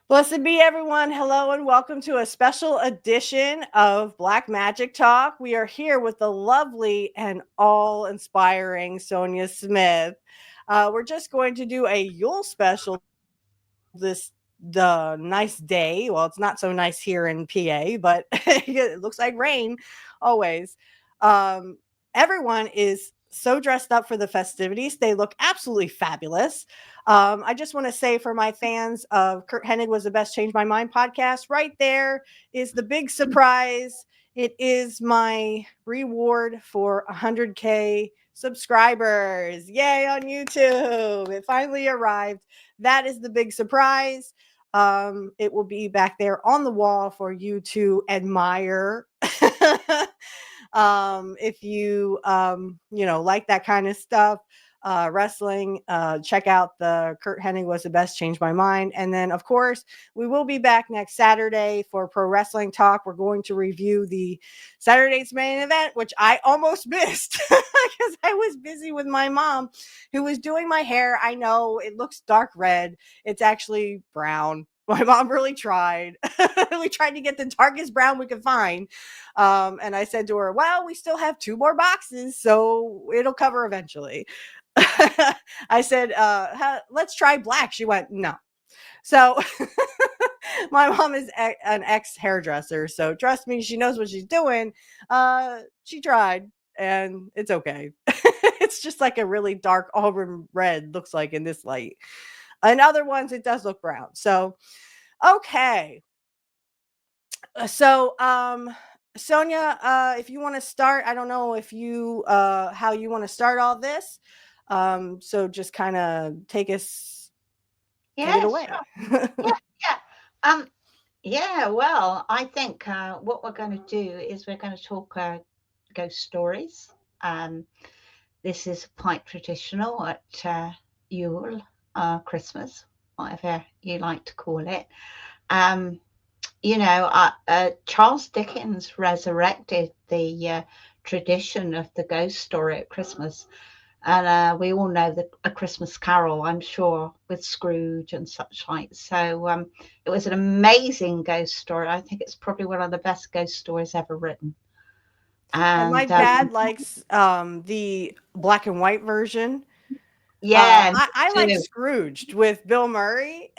Blessed be everyone. Hello and welcome to a special edition of Black Magic Talk. We are here with the lovely and all inspiring Sonia Smith. We're just going to do a Yule special this the nice day. Well, it's not so nice here in PA, but it looks like rain always. Um, Everyone is so dressed up for the festivities. They look absolutely fabulous. I just want to say for my fans of Kurt Hennig Was the Best Change My Mind podcast, right there is the big surprise. It is my reward for 100K subscribers. Yay on YouTube. It finally arrived. That is the big surprise. It will be back there on the wall for you to admire. If you like that kind of stuff, wrestling, check out the Kurt Hennig Was the Best Changed My Mind. And then of course we will be back next Saturday for Pro Wrestling Talk. We're going to review the Saturday's main event, which I almost missed because I was busy with my mom who was doing my hair. I know it looks dark red, it's actually brown. My mom really tried. We tried to get the darkest brown we could find. And I said to her, well, we still have 2 more boxes, so it'll cover eventually. I said, let's try black. She went, no. So my mom is an ex hairdresser. So trust me, she knows what she's doing. She tried and it's okay. It's just like a really dark auburn red looks like in this light. In other ones, it does look brown. So, okay. So, Sonia, if you want to start, I don't know if you how you want to start all this. So just kind of take it Yeah, away. sure. Yeah, yeah. Yeah, well, I think what we're going to do is we're going to talk ghost stories. Um, this is quite traditional at Yule, Christmas, whatever you like to call it. Um, Charles Dickens resurrected the tradition of the ghost story at Christmas. And we all know A Christmas Carol, I'm sure, with Scrooge and such like. So it was an amazing ghost story. I think it's probably one of the best ghost stories ever written. And my And dad likes the black and white version. yeah, me I like too. Scrooged with Bill Murray.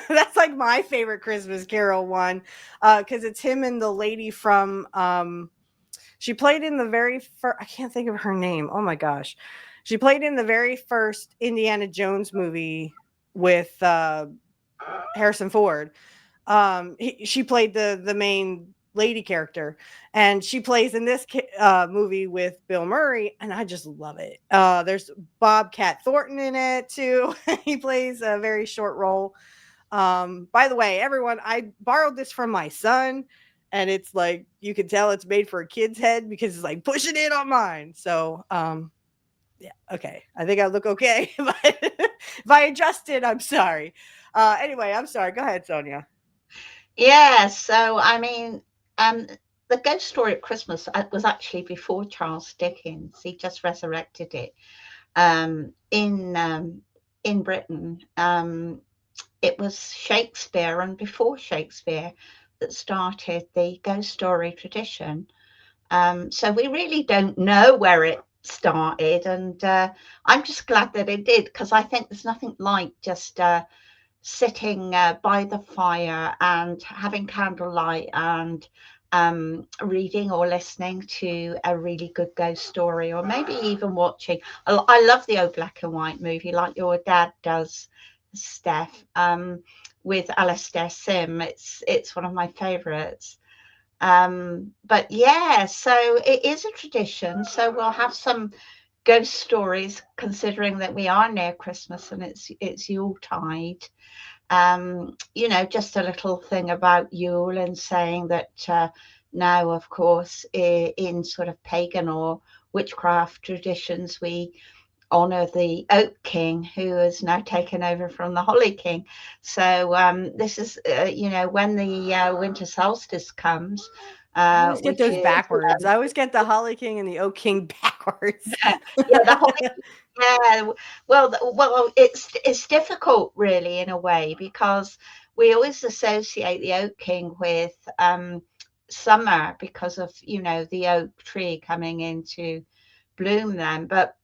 That's like my favorite Christmas Carol one because it's him and the lady from. She played in the very first. I can't think of her name. Oh my gosh, she played in the very first Indiana Jones movie with Harrison Ford. She played the main lady character, and she plays in this movie with Bill Murray, and I just love it. There's Bobcat Thornton in it too. He plays a very short role. By the way, everyone, I borrowed this from my son, and it's like you can tell it's made for a kid's head because it's like pushing it on mine. So yeah, okay. I think I look okay. But if I adjusted, I'm sorry. Anyway, I'm sorry. Go ahead, Sonia. Yeah, so I mean, um, the ghost story at Christmas was actually before Charles Dickens. He just resurrected it um, in um, in Britain. It was Shakespeare and before Shakespeare that started the ghost story tradition. So we really don't know where it started, and I'm just glad that it did because I think there's nothing like just sitting by the fire and having candlelight and reading or listening to a really good ghost story, or maybe even watching. I love the old black and white movie, like your dad does, Steph, with Alastair Sim. It's one of my favourites. But yeah, so it is a tradition. So we'll have some ghost stories, considering that we are near Christmas and it's Yuletide. Just a little thing about Yule and saying that now, of course, in sort of pagan or witchcraft traditions, we honor the Oak King who has now taken over from the Holly King. So this is, when the Winter Solstice comes, I always get which those is backwards. I always get the Holly King and the Oak King backwards. yeah, the Holly. Yeah, well, it's difficult really in a way because we always associate the Oak King with summer because of, you know, the oak tree coming into bloom then. But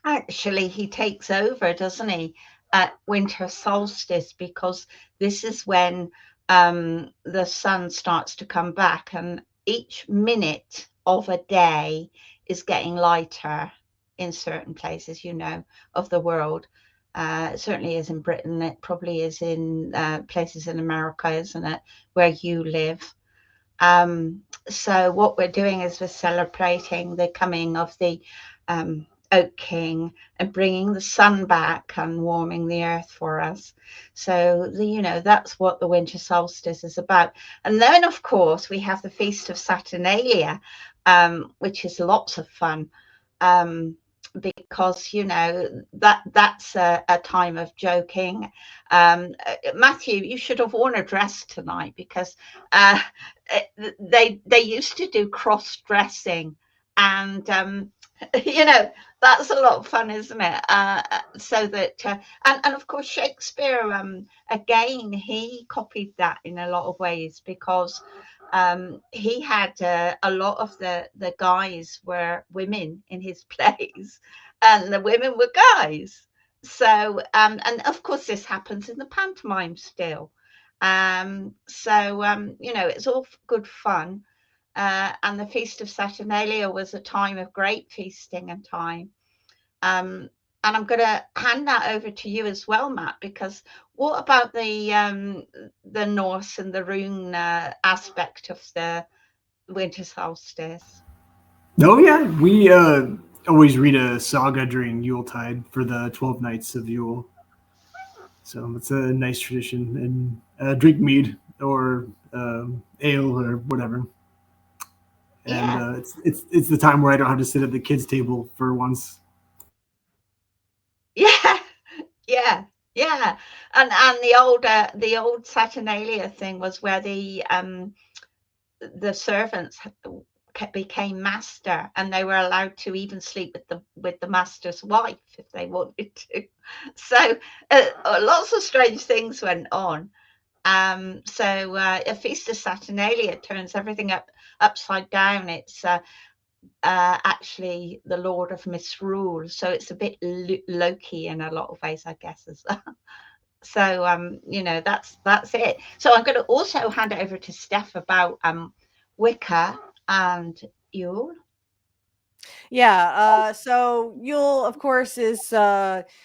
actually, he takes over, doesn't he, at winter solstice, because this is when the sun starts to come back, and each minute of a day is getting lighter in certain places, you know, of the world. It certainly is in Britain. It probably is in places in America, isn't it, where you live? So what we're doing is we're celebrating the coming of the Oak King and bringing the sun back and warming the earth for us. So you know, that's what the winter solstice is about. And then, of course, we have the Feast of Saturnalia, which is lots of fun. Because, you know, that's a time of joking. Matthew, you should have worn a dress tonight, because they used to do cross dressing, and you know, that's a lot of fun, isn't it? So that and of course Shakespeare, again, he copied that in a lot of ways, because he had a lot of the guys were women in his plays, and the women were guys. So and of course this happens in the pantomime still. You know, it's all good fun. And the Feast of Saturnalia was a time of great feasting and time. And I'm going to hand that over to you as well, Matt, because what about the Norse and the rune aspect of the winter solstice? Oh yeah, we always read a saga during Yuletide for the 12 nights of Yule. So it's a nice tradition, and drink mead or ale or whatever. And Yeah, it's the time where I don't have to sit at the kids' table for once. yeah, yeah, yeah. And the old Saturnalia thing was where the servants became master, and they were allowed to even sleep with the master's wife if they wanted to. So lots of strange things went on. A Feast of Saturnalia turns everything upside down. It's actually the Lord of Misrule, so it's a bit Loki in a lot of ways, I guess, as well. So you know, that's it. So I'm going to also hand it over to Steph about Wicca and Yule. Yeah. So Yule, of course, is what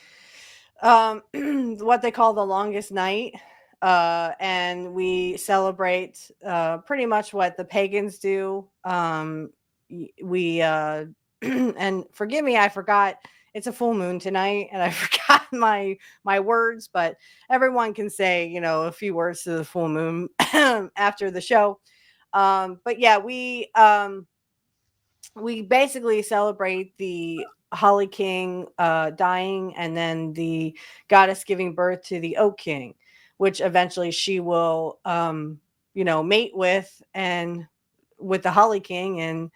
they call the longest night. And we celebrate pretty much what the pagans do. We and forgive me, I forgot it's a full moon tonight, and I forgot my words, but everyone can say, you know, a few words to the full moon after the show. But yeah, we basically celebrate the Holly King dying, and then the goddess giving birth to the Oak King, which eventually she will, you know, mate with, and with the Holly King, and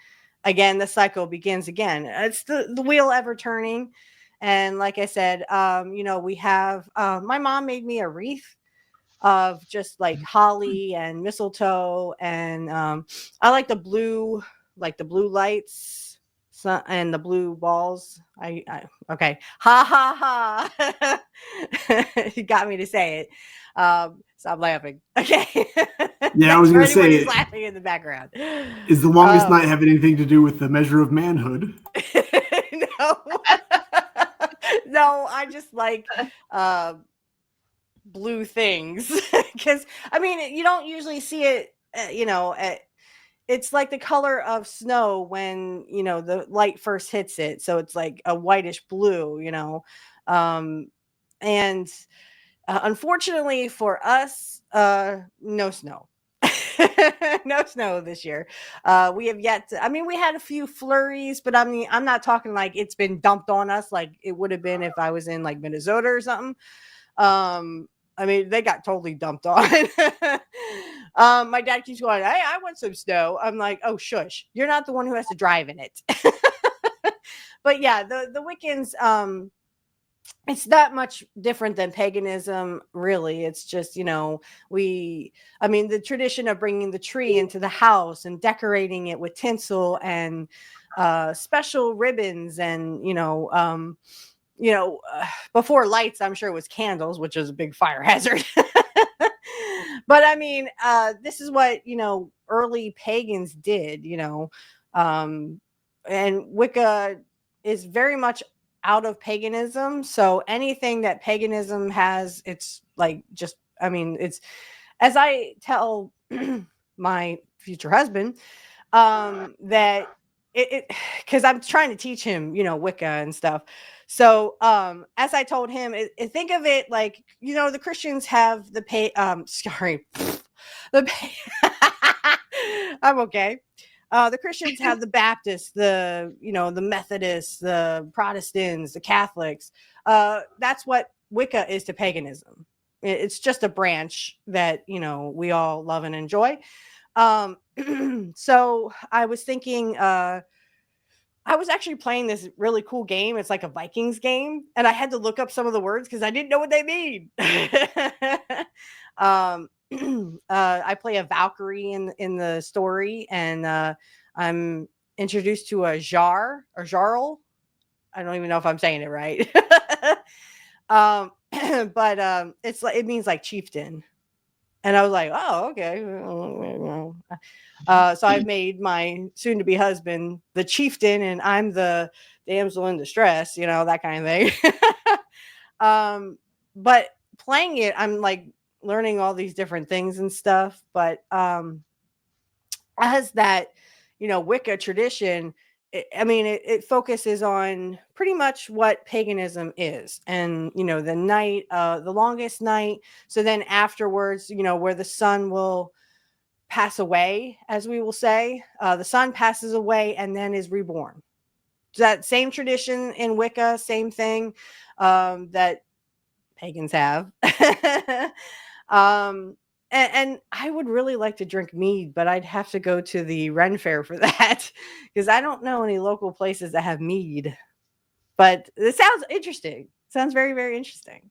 again the cycle begins again. It's the wheel ever turning, and like I said, you know, we have my mom made me a wreath of just like holly and mistletoe, and I like the blue lights, and the blue balls. I okay, ha ha ha. You got me to say it. Stop laughing. Okay. Yeah, I was Thanks for gonna anyone who's say, laughing in the background. is the longest Um, night have anything to do with the measure of manhood? no, no, I just like uh, blue things, because I mean, you don't usually see it. You know, it's like the color of snow when, you know, the light first hits it, so it's like a whitish blue, you know. um and Unfortunately for us, no snow. No snow this year. We have yet to, I mean, we had a few flurries, but I mean, I'm not talking like it's been dumped on us like it would have been if I was in like Minnesota or something. I mean, they got totally dumped on. My dad keeps going, "Hey, I want some snow." I'm like, "Oh, shush! You're not the one who has to drive in it." But yeah, the Wiccans, it's not much different than paganism, really. It's just, the tradition of bringing the tree into the house and decorating it with tinsel and special ribbons and, before lights, I'm sure it was candles, which is a big fire hazard. But this is what, early pagans did, and Wicca is very much out of paganism. So anything that paganism has, it's like it's as I tell my future husband, that it because I'm trying to teach him, Wicca and stuff. So as I told him, think of it like, the Christians have the sorry, I'm okay. The Christians have the Baptists, the Methodists, the Protestants, the Catholics. That's what Wicca is to paganism. It's just a branch that, we all love and enjoy. So I was thinking, I was actually playing this really cool game. It's like a Vikings game, and I had to look up some of the words because I didn't know what they mean. I play a Valkyrie in the story, and I'm introduced to a Jar or Jarl. I don't even know if I'm saying it right. But it's like, it means like chieftain. And I was like, oh, okay. So I've made my soon-to-be husband the chieftain, and I'm the damsel in distress, that kind of thing. But playing it, I'm like learning all these different things and stuff. But as that, Wicca tradition, it focuses on pretty much what paganism is, and the night, the longest night. So then afterwards, where the sun will pass away, as we will say, the sun passes away and then is reborn. That same tradition in Wicca, same thing that pagans have. And I would really like to drink mead, but I'd have to go to the Ren Fair for that because I don't know any local places that have mead. But it sounds interesting. Sounds very, very interesting.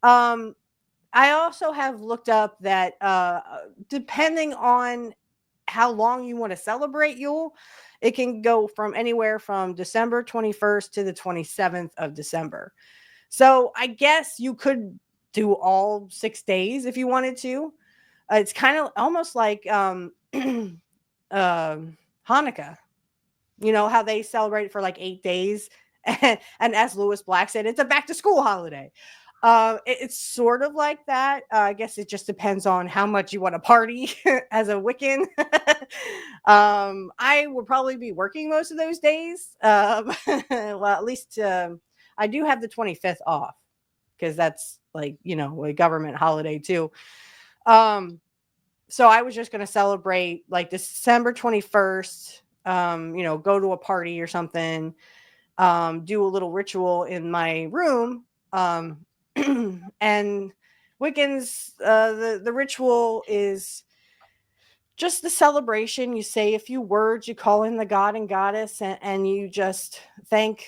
I also have looked up that depending on how long you want to celebrate Yule, it can go from anywhere from December 21st to the 27th of December. So I guess you could do all 6 days if you wanted to. It's kind of almost like Hanukkah. How they celebrate for like 8 days. And as Lewis Black said, it's a back to school holiday. It's sort of like that. I guess it just depends on how much you want to party as a Wiccan. I will probably be working most of those days. Well, at least I do have the 25th off because that's like, a government holiday too. So I was just going to celebrate like December 21st, go to a party or something, do a little ritual in my room. And Wiccans, the ritual is just the celebration. You say a few words, you call in the god and goddess, and you just thank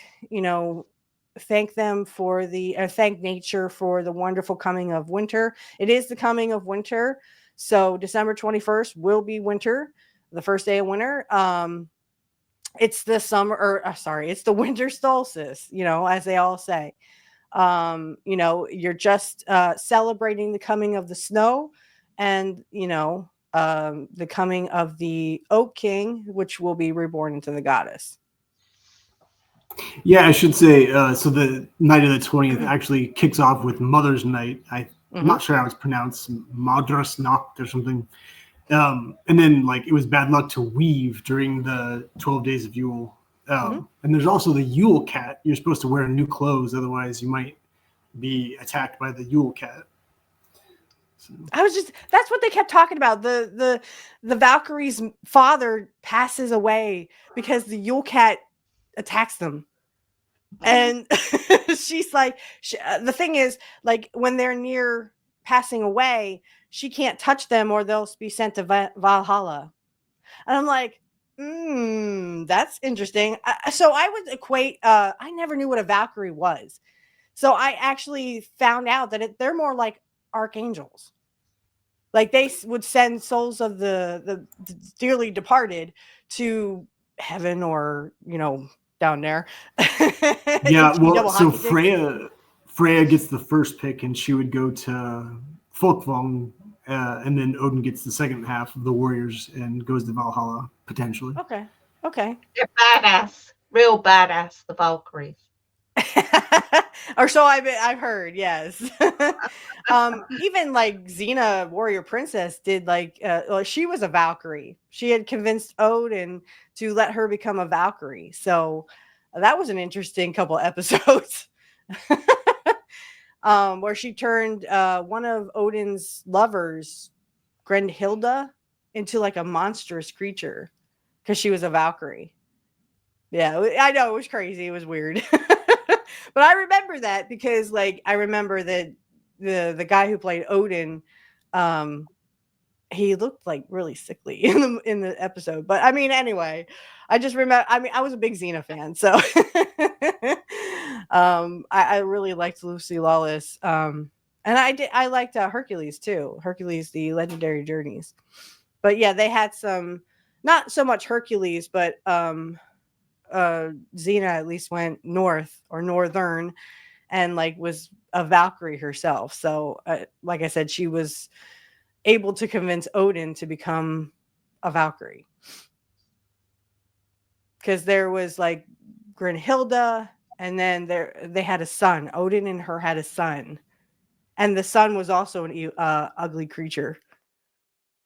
them for thank nature for the wonderful coming of winter. It is the coming of winter. So December 21st will be winter, the first day of winter. It's the it's the winter solstice, as they all say. You're just celebrating the coming of the snow and, the coming of the Oak King, which will be reborn into the goddess. Yeah, I should say, so the night of the 20th actually kicks off with Mother's Night. I'm not sure how it's pronounced, Madras Nacht or something. And then, like, it was bad luck to weave during the 12 days of Yule. And there's also the Yule cat. You're supposed to wear new clothes, otherwise you might be attacked by the Yule cat. So. That's what they kept talking about. The Valkyrie's father passes away because the Yule cat attacks them. And she's like, the thing is, like, when they're near passing away, she can't touch them or they'll be sent to Valhalla. And I'm like, that's interesting. So I would equate, I never knew what a Valkyrie was. So I actually found out that they're more like archangels. Like they would send souls of the dearly departed to heaven or, down there. Yeah, To be well, double so hockey sticks. Freya gets the first pick, and she would go to Folkvang, and then Odin gets the second half of the warriors and goes to Valhalla potentially. Okay. Okay. They're badass, real badass, the Valkyries. Or so I've heard, yes. Even like Xena Warrior Princess did well, she was a Valkyrie. She had convinced Odin to let her become a Valkyrie. So that was an interesting couple episodes. Where she turned one of Odin's lovers, Grenhilda, into like a monstrous creature because she was a Valkyrie. Yeah, I know, it was crazy. It was weird. But I remember that because like I remember that the guy who played Odin, he looked like really sickly in the episode. But I mean, anyway, I just remember, I mean, I was a big Xena fan, so I really liked Lucy Lawless. And I liked Hercules too. Hercules, the Legendary Journeys. But yeah, they had some, not so much Hercules, but Xena at least went north or northern and like was a Valkyrie herself. So like I said, she was able to convince Odin to become a Valkyrie. Because there was like Grenhilda, and then they had a son. Odin and her had a son. And the son was also an ugly creature.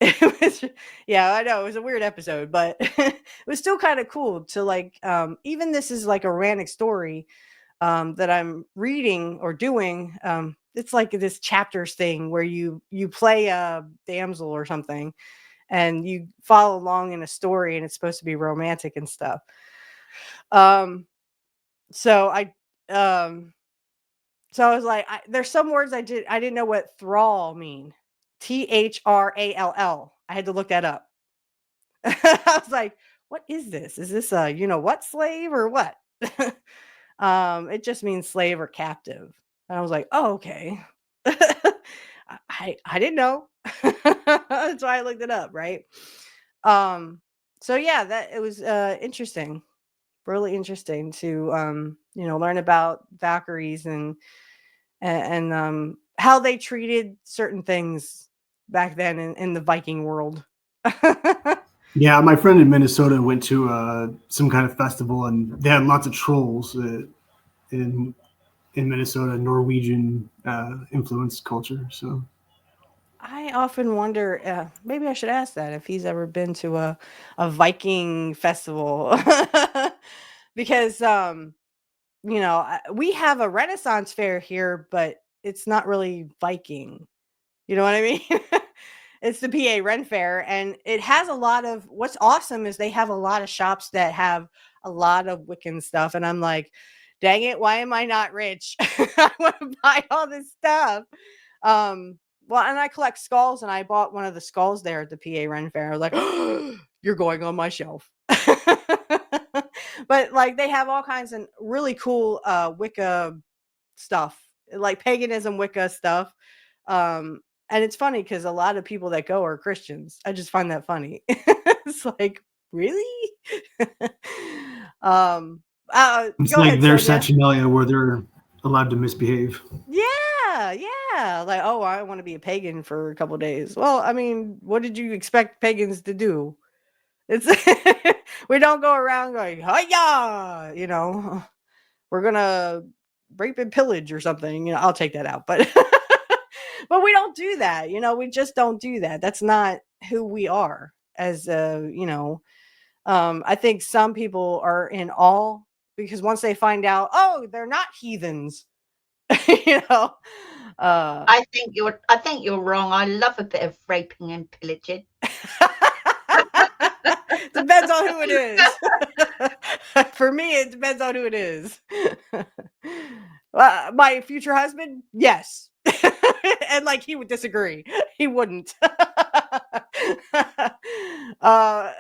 It was, yeah, I know it was a weird episode, but it was still kind of cool to like even this is like a Rannick story that I'm reading or doing. It's like this chapters thing where you play a damsel or something and you follow along in a story and it's supposed to be romantic and stuff. So I was like, there's some words I didn't know what thrall mean. THRALL. I had to look that up. I was like, what is this? Is this a what slave or what? It just means slave or captive. And I was like, oh, okay. I didn't know. That's why I looked it up, right? So yeah, that it was interesting. Really interesting to learn about Valkyries and how they treated certain things back then in the Viking world. Yeah, my friend in Minnesota went to some kind of festival, and they had lots of trolls in Minnesota, Norwegian influenced culture. So I often wonder, maybe I should ask that if he's ever been to a Viking festival, because we have a Renaissance fair here, but it's not really Viking. You know what I mean? It's the PA Ren Fair, and it has a lot of. What's awesome is they have a lot of shops that have a lot of Wiccan stuff, and I'm like, dang it, why am I not rich? I want to buy all this stuff. Well, and I collect skulls, and I bought one of the skulls there at the PA Ren Fair. I was like, oh, you're going on my shelf. But like they have all kinds of really cool Wicca stuff, like paganism Wicca stuff. And it's funny because a lot of people that go are Christians. I just find that funny. It's like, really? it's Go like ahead, their Sonia. Saturnalia where they're allowed to misbehave. Yeah. Like, oh, I want to be a pagan for a couple of days. Well, I mean, what did you expect pagans to do? It's we don't go around going, hiya, we're gonna rape and pillage or something. I'll take that out, but but we don't do that. We just don't do that. That's not who we are as I think some people are in awe because once they find out, oh, they're not heathens. you know I think you're wrong. I love a bit of raping and pillaging. Depends on who it is. For me, it depends on who it is. My future husband, yes. And like he would disagree. He wouldn't.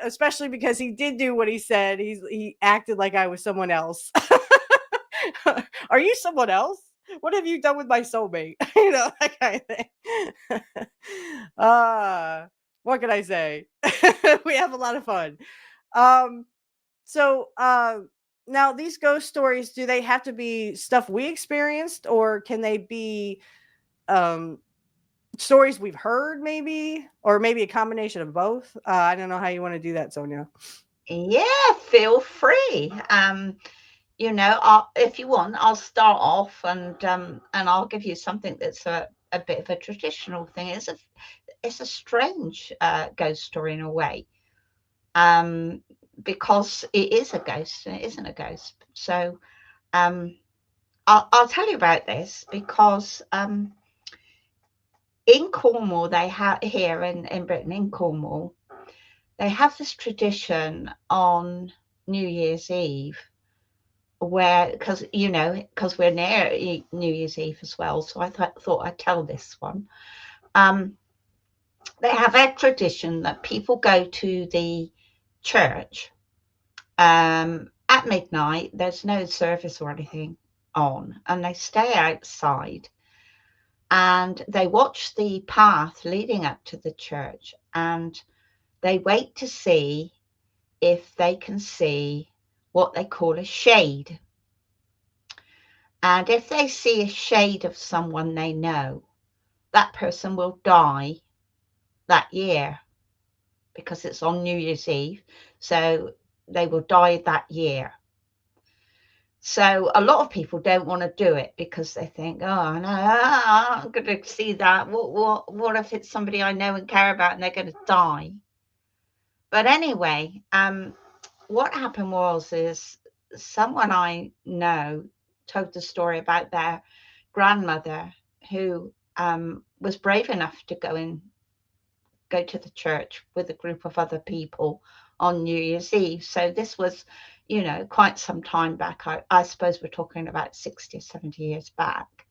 Especially because he did do what he said. He acted like I was someone else. Are you someone else? What have you done with my soulmate? You know, that kind of thing. What can I say? We have a lot of fun. Um, so now these ghost stories, do they have to be stuff we experienced, or can they be um stories we've heard, maybe, or maybe a combination of both? I don't know how you want to do that, Sonia. Yeah, feel free. If you want, I'll start off and I'll give you something that's a bit of a traditional thing. It's a strange ghost story in a way, because it is a ghost and it isn't a ghost. So I'll tell you about this because in Cornwall, they have here in Britain, in Cornwall, they have this tradition on New Year's Eve where, because we're near New Year's Eve as well, so I thought I'd tell this one. They have a tradition that people go to the church at midnight. There's no service or anything on, and they stay outside and they watch the path leading up to the church, and they wait to see if they can see what they call a shade. And if they see a shade of someone they know, that person will die that year because it's on New Year's Eve. So they will die that year. So a lot of people don't want to do it because they think, oh no, I'm going to see that. What if it's somebody I know and care about and they're going to die? But anyway, what happened is someone I know told the story about their grandmother who was brave enough to go to the church with a group of other people on New Year's Eve. So this was, quite some time back. I suppose we're talking about 60 or 70 years back.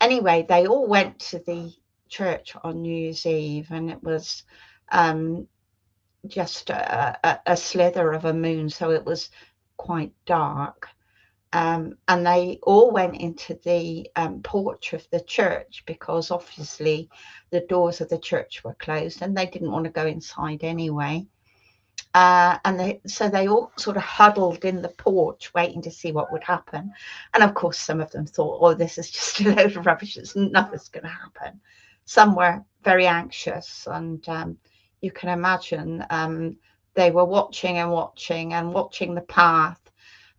Anyway, they all went to the church on New Year's Eve, and it was just a slither of a moon, so it was quite dark. And they all went into the porch of the church because obviously the doors of the church were closed and they didn't want to go inside anyway. So they all sort of huddled in the porch waiting to see what would happen. And of course, some of them thought, oh, this is just a load of rubbish. Nothing's going to happen. Some were very anxious, and you can imagine they were watching the path.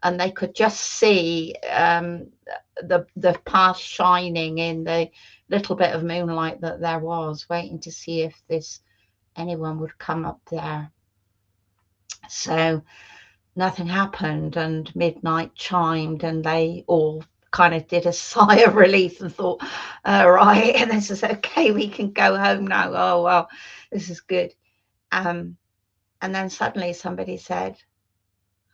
And they could just see the path shining in the little bit of moonlight that there was, waiting to see if anyone would come up there. So nothing happened, and midnight chimed, and they all kind of did a sigh of relief and thought, all right, and this is okay, we can go home now. Oh, well, this is good. And then suddenly somebody said,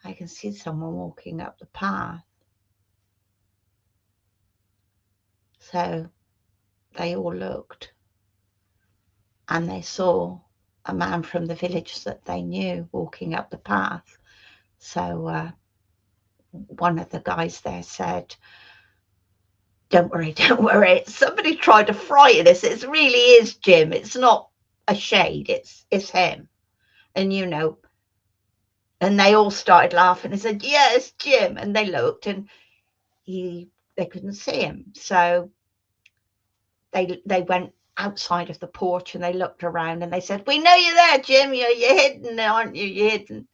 I can see someone walking up the path. So they all looked, and they saw a man from the village that they knew walking up the path. So one of the guys there said, don't worry. Somebody tried to frighten us. It really is Jim. It's not a shade. It's him. And and they all started laughing and said, yeah, it's Jim. And they looked, and they couldn't see him. So they went outside of the porch and they looked around and they said, we know you're there, Jim. You're hidden, aren't you? You're hidden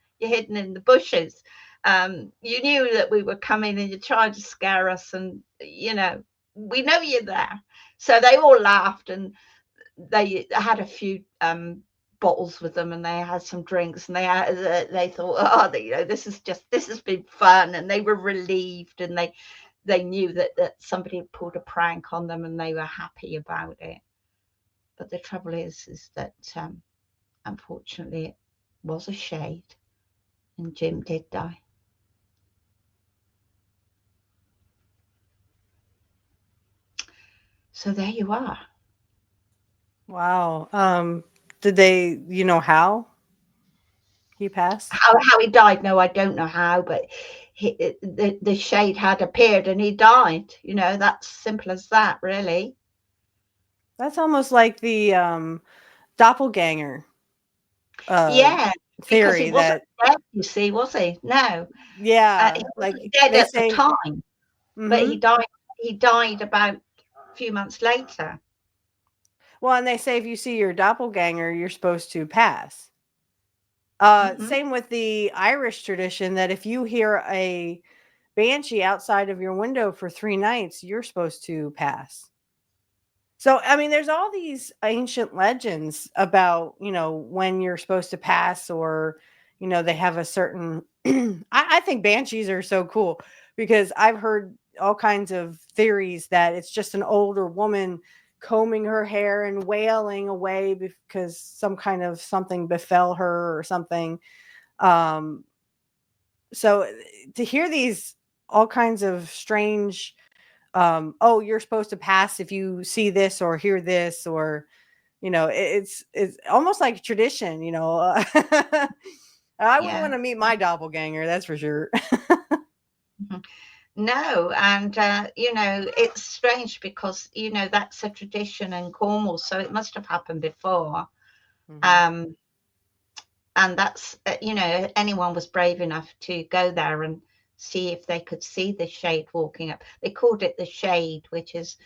in the bushes. You knew that we were coming and you're trying to scare us, and we know you're there. So they all laughed, and they had a few bottles with them, and they had some drinks, and they thought, oh, this has been fun, and they were relieved, and they knew that somebody had pulled a prank on them, and they were happy about it. But the trouble is that unfortunately it was a shade, and Jim did die. So there you are. Wow. Did they, how he passed? How he died? No, I don't know how, but the shade had appeared and he died. That's simple as that, really. That's almost like the doppelganger Yeah, because he theory wasn't that, dead, you see, was he? No, he yeah, like wasn't dead they at the say, time, but hmm he died about a few months later. well, and they say if you see your doppelganger, you're supposed to pass. Hmm. Same with the Irish tradition that if you hear a banshee outside of your window for 3 nights, you're supposed to pass. So, I mean, there's all these ancient legends about, when you're supposed to pass, or, they have a certain. I think banshees are so cool because I've heard all kinds of theories that it's just an older woman combing her hair and wailing away because some kind of something befell her or something. Um, so to hear these all kinds of strange, oh, you're supposed to pass if you see this or hear this, or it's almost like tradition. I wouldn't Yeah. want to meet my doppelganger, that's for sure. Mhm. No, and it's strange because that's a tradition in Cornwall, so it must have happened before. Hmm. Um, and that's anyone was brave enough to go there and see if they could see the shade walking up. They called it the shade, which is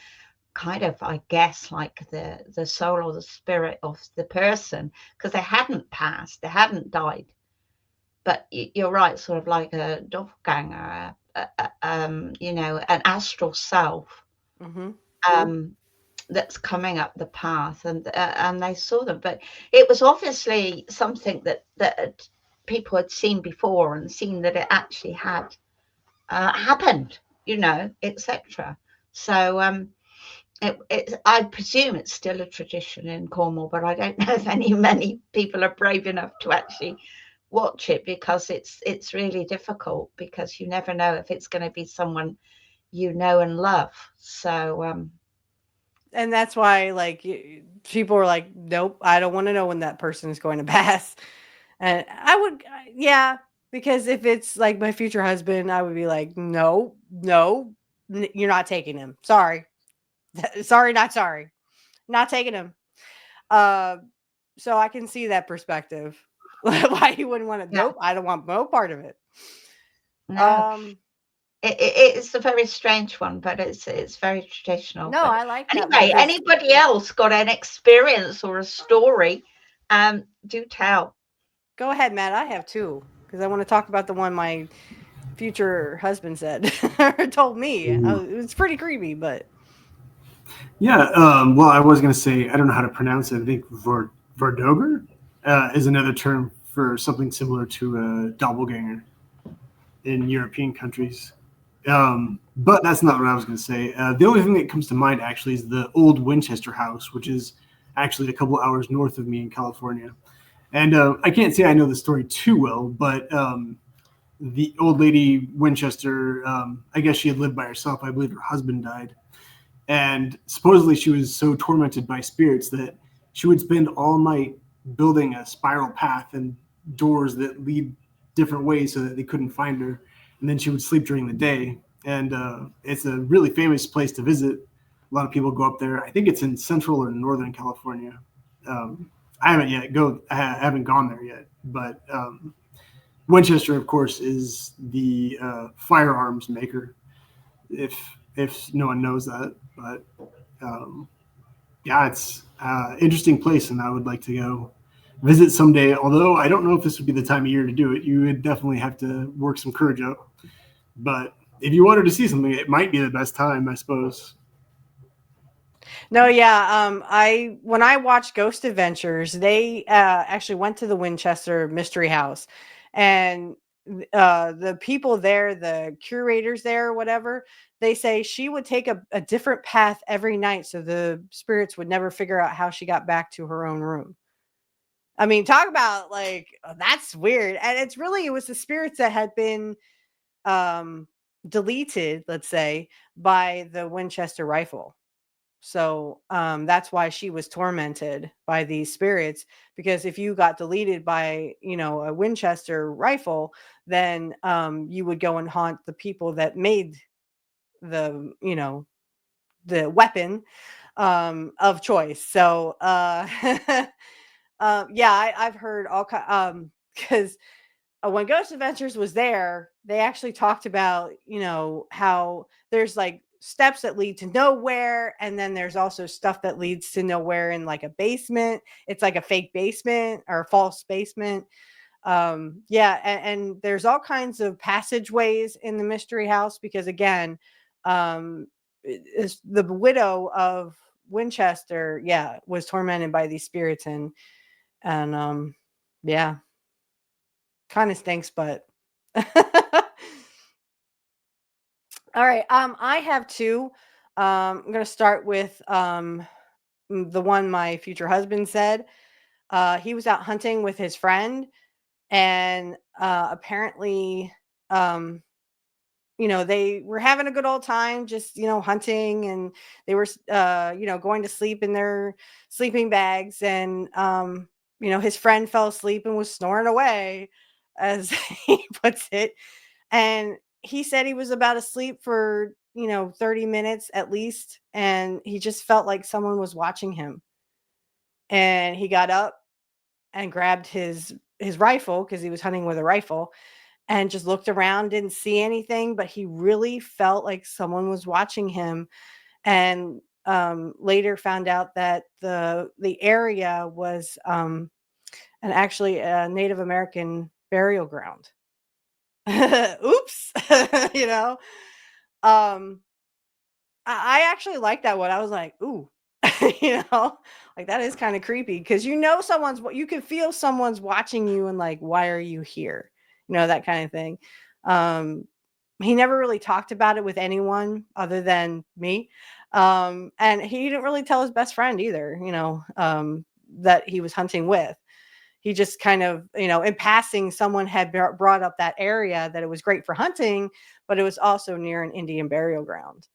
kind of, I guess, like the soul or the spirit of the person, because they hadn't passed, they hadn't died. But you're right, sort of like a doppelganger, an astral self, Hmm. um, that's coming up the path, and they saw them. But it was obviously something that people had seen before and seen that it actually had happened, etc. So I presume it's still a tradition in Cornwall, but I don't know if many people are brave enough to actually watch it, because it's really difficult, because you never know if it's going to be someone you know and love. So And that's why, like, people are like, nope, I don't want to know when that person is going to pass. And I would, yeah, because if it's like my future husband, I would be like, no, no, you're not taking him. Sorry. Sorry, not sorry. Not taking him. Uh, so I can see that perspective. Why you wouldn't want to, yeah, nope, I don't want no part of it. no, Um, it's a very strange one, but it's very traditional. no, But I like that one anyway, because, anybody else got an experience or a story? Do tell. go ahead, Matt. I have two because I want to talk about the one my future husband said or told me. It was pretty creepy, but Yeah. Well, I was going to say, I don't know how to pronounce it. I think Verdoger is another term for something similar to a doppelganger in European countries. But that's not what I was going to say. The only thing that comes to mind actually is the old Winchester house, which is actually a couple hours north of me in California. And I can't say I know the story too well, but the old lady Winchester, I guess she had lived by herself. I believe her husband died. And supposedly she was so tormented by spirits that she would spend all night building a spiral path and doors that lead different ways so that they couldn't find her. And then she would sleep during the day. And it's a really famous place to visit. A lot of people go up there. I think it's in central or northern California. I haven't gone there yet, but Winchester, of course, is the firearms maker. If no one knows that, but um, yeah, it's interesting place, and I would like to go visit someday. Although I don't know if this would be the time of year to do it. You would definitely have to work some courage up. But if you wanted to see something, it might be the best time, I suppose. no, yeah. I when I watched Ghost Adventures, they actually went to the Winchester Mystery House, and the people there, the curators there, or whatever, they say she would take a different path every night, so the spirits would never figure out how she got back to her own room. I mean, talk about like, that's weird, and it was the spirits that had been um deleted, let's say, by the Winchester rifle. So that's why she was tormented by these spirits, because if you got deleted by, a Winchester rifle, then you would go and haunt the people that made the, the weapon of choice. So yeah, I've heard all because when Ghost Adventures was there, they actually talked about, how there's like steps that lead to nowhere. And then there's also stuff that leads to nowhere in like a basement. It's like a fake basement or a false basement. Yeah. And there's all kinds of passageways in the mystery house because, again, is the widow of Winchester, yeah, was tormented by these spirits and yeah, kind of stinks, but all right. I have two. I'm gonna start with the one my future husband said. He was out hunting with his friend, and apparently, um, they were having a good old time, just hunting, and they were, going to sleep in their sleeping bags, and his friend fell asleep and was snoring away, as he puts it, and he said he was about asleep for 30 minutes at least, and he just felt like someone was watching him, and he got up and grabbed his rifle because he was hunting with a rifle and just looked around, didn't see anything, but he really felt like someone was watching him. And later found out that the area was and actually a Native American burial ground. Oops. you know um I actually like that one. I was like, ooh, like that is kind of creepy because someone's you can feel someone's watching you and like, why are you here? That kind of thing. Um, he never really talked about it with anyone other than me. And he didn't really tell his best friend either, that he was hunting with. He just kind of, in passing, someone had brought up that area that it was great for hunting, but it was also near an Indian burial ground.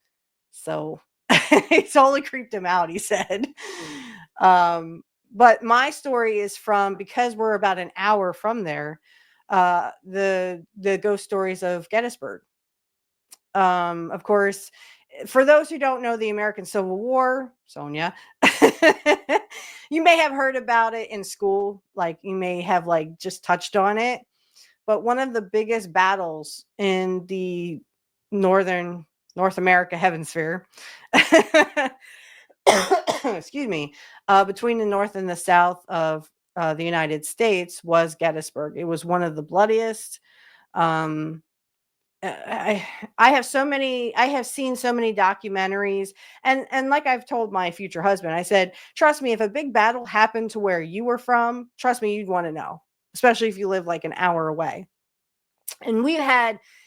So it totally creeped him out, he said. But my story is from, because we're about an hour from there, the ghost stories of Gettysburg. Of course, for those who don't know the American Civil War, Sonia, you may have heard about it in school, like you may have like just touched on it. But one of the biggest battles in the North America heaven sphere, excuse me, between the North and the South of the United States was Gettysburg. It was one of the bloodiest. Um, I have I have seen so many documentaries, and like I've told my future husband, I said, trust me, if a big battle happened to where you were from, trust me, you'd want to know, especially if you live like an hour away. And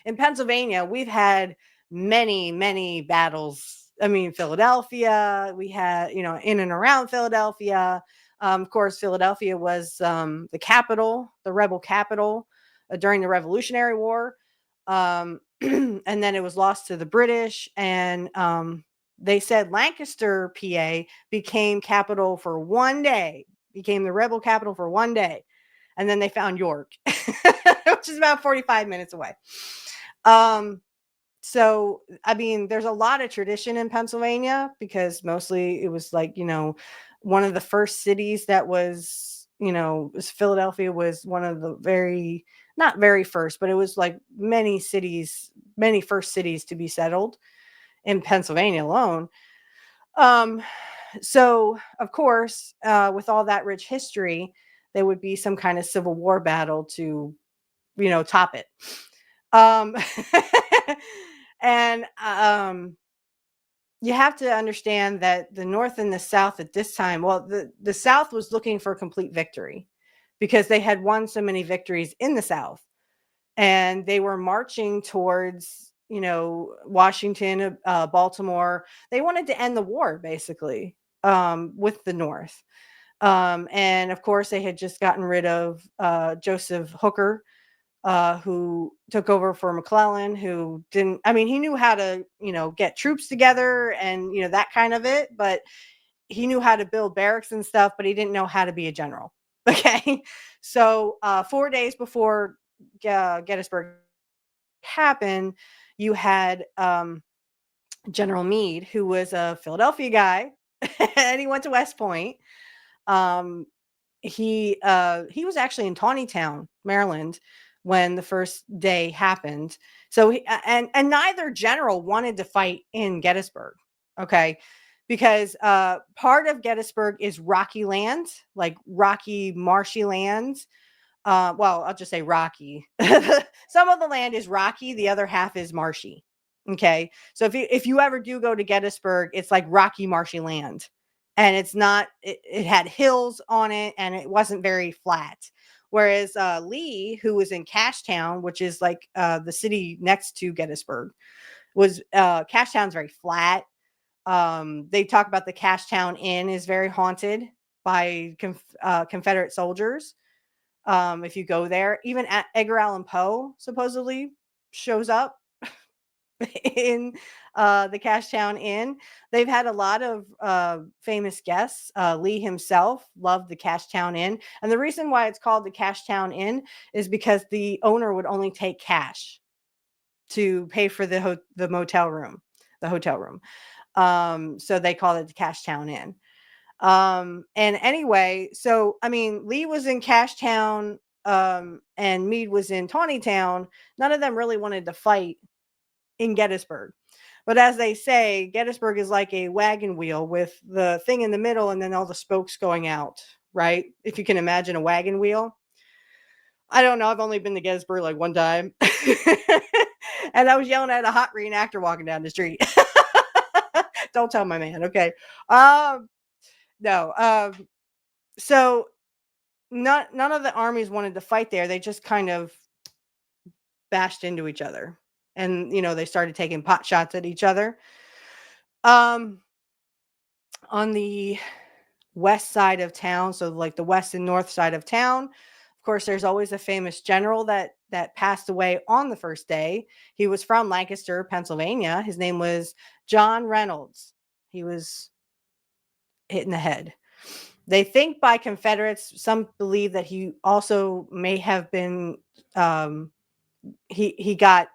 in Pennsylvania, we've had many, many battles. I mean, Philadelphia, we had, in and around Philadelphia. Of course, Philadelphia was the capital, the rebel capital during the Revolutionary War. And then it was lost to the British. And they said Lancaster, PA, became capital for one day, became the rebel capital for one day. And then they found York, which is about 45 minutes away. So, I mean, there's a lot of tradition in Pennsylvania because mostly it was like, one of the first cities that was, Philadelphia was one of the not very first, but it was like many first cities to be settled in Pennsylvania alone. So of course, with all that rich history, there would be some kind of Civil War battle to, top it. Um, and you have to understand that the North and the South at this time, well, the South was looking for complete victory because they had won so many victories in the South, and they were marching towards, Washington, Baltimore. They wanted to end the war basically, with the North. And of course, they had just gotten rid of Joseph Hooker, who took over for McClellan, who didn't, I mean, he knew how to, get troops together and, that kind of it, but he knew how to build barracks and stuff, but he didn't know how to be a general. Okay. So 4 days before Gettysburg happened, you had General Meade, who was a Philadelphia guy, and he went to West Point. He was actually in Taneytown, Maryland, when the first day happened. So and neither general wanted to fight in Gettysburg. Okay. Because part of Gettysburg is rocky land, like rocky, marshy lands. Well, I'll just say rocky. Some of the land is rocky, the other half is marshy. Okay. So if you ever do go to Gettysburg, it's like rocky, marshy land. And it's not, it had hills on it and it wasn't very flat. Whereas Lee, who was in Cashtown, which is like the city next to Gettysburg, was Cashtown's very flat. They talk about the Cashtown Inn is very haunted by Confederate soldiers. If you go there, even Edgar Allan Poe supposedly shows up in the Cashtown Inn. They've had a lot of famous guests. Lee himself loved the Cashtown Inn. And the reason why it's called the Cashtown Inn is because the owner would only take cash to pay for the hotel room. So they called it the Cashtown Inn. And anyway, so I mean, Lee was in Cashtown, and Meade was in Taneytown. None of them really wanted to fight in Gettysburg. But as they say, Gettysburg is like a wagon wheel with the thing in the middle and then all the spokes going out, right? If you can imagine a wagon wheel. I don't know. I've only been to Gettysburg like one time. And I was yelling at a hot reenactor walking down the street. Don't tell my man. Okay. No. So none of the armies wanted to fight there. They just kind of bashed into each other. And, they started taking pot shots at each other. On the west side of town, so like the west and north side of town, of course, there's always a famous general that passed away on the first day. He was from Lancaster, Pennsylvania. His name was John Reynolds. He was hit in the head. They think by Confederates. Some believe that he also may have been he got,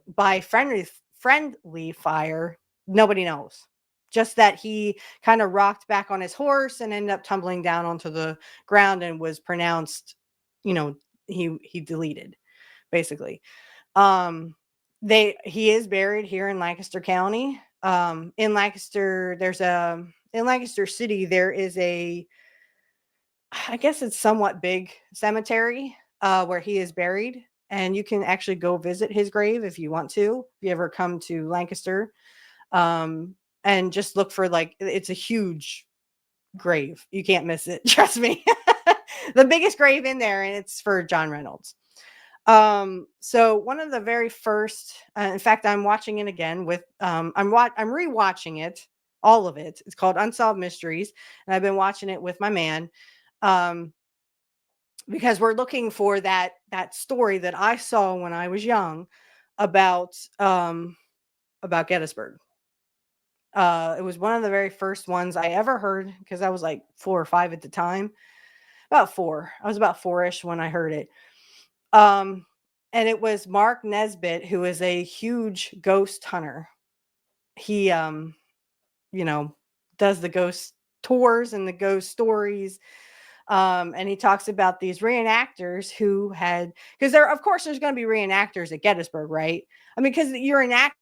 by friendly fire. Nobody knows. Just that he kind of rocked back on his horse and ended up tumbling down onto the ground and was pronounced, he deleted, basically. He is buried here in Lancaster County. In Lancaster City, there is I guess it's somewhat big cemetery where he is buried, and you can actually go visit his grave if you want to, if you ever come to Lancaster. And just look for, it's a huge grave. You can't miss it. Trust me. The biggest grave in there, and it's for John Reynolds. So one of the very first, in fact, I'm watching it again with, I'm rewatching it, all of it. It's called Unsolved Mysteries, and I've been watching it with my man, because we're looking for that story that I saw when I was young about Gettysburg. It was one of the very first ones I ever heard, because I was like 4 or 5 at the time. About 4. I was about 4-ish when I heard it. And it was Mark Nesbitt, who is a huge ghost hunter. He, does the ghost tours and the ghost stories. And he talks about these reenactors who had, because of course, there's going to be reenactors at Gettysburg, right? I mean, because you're enacting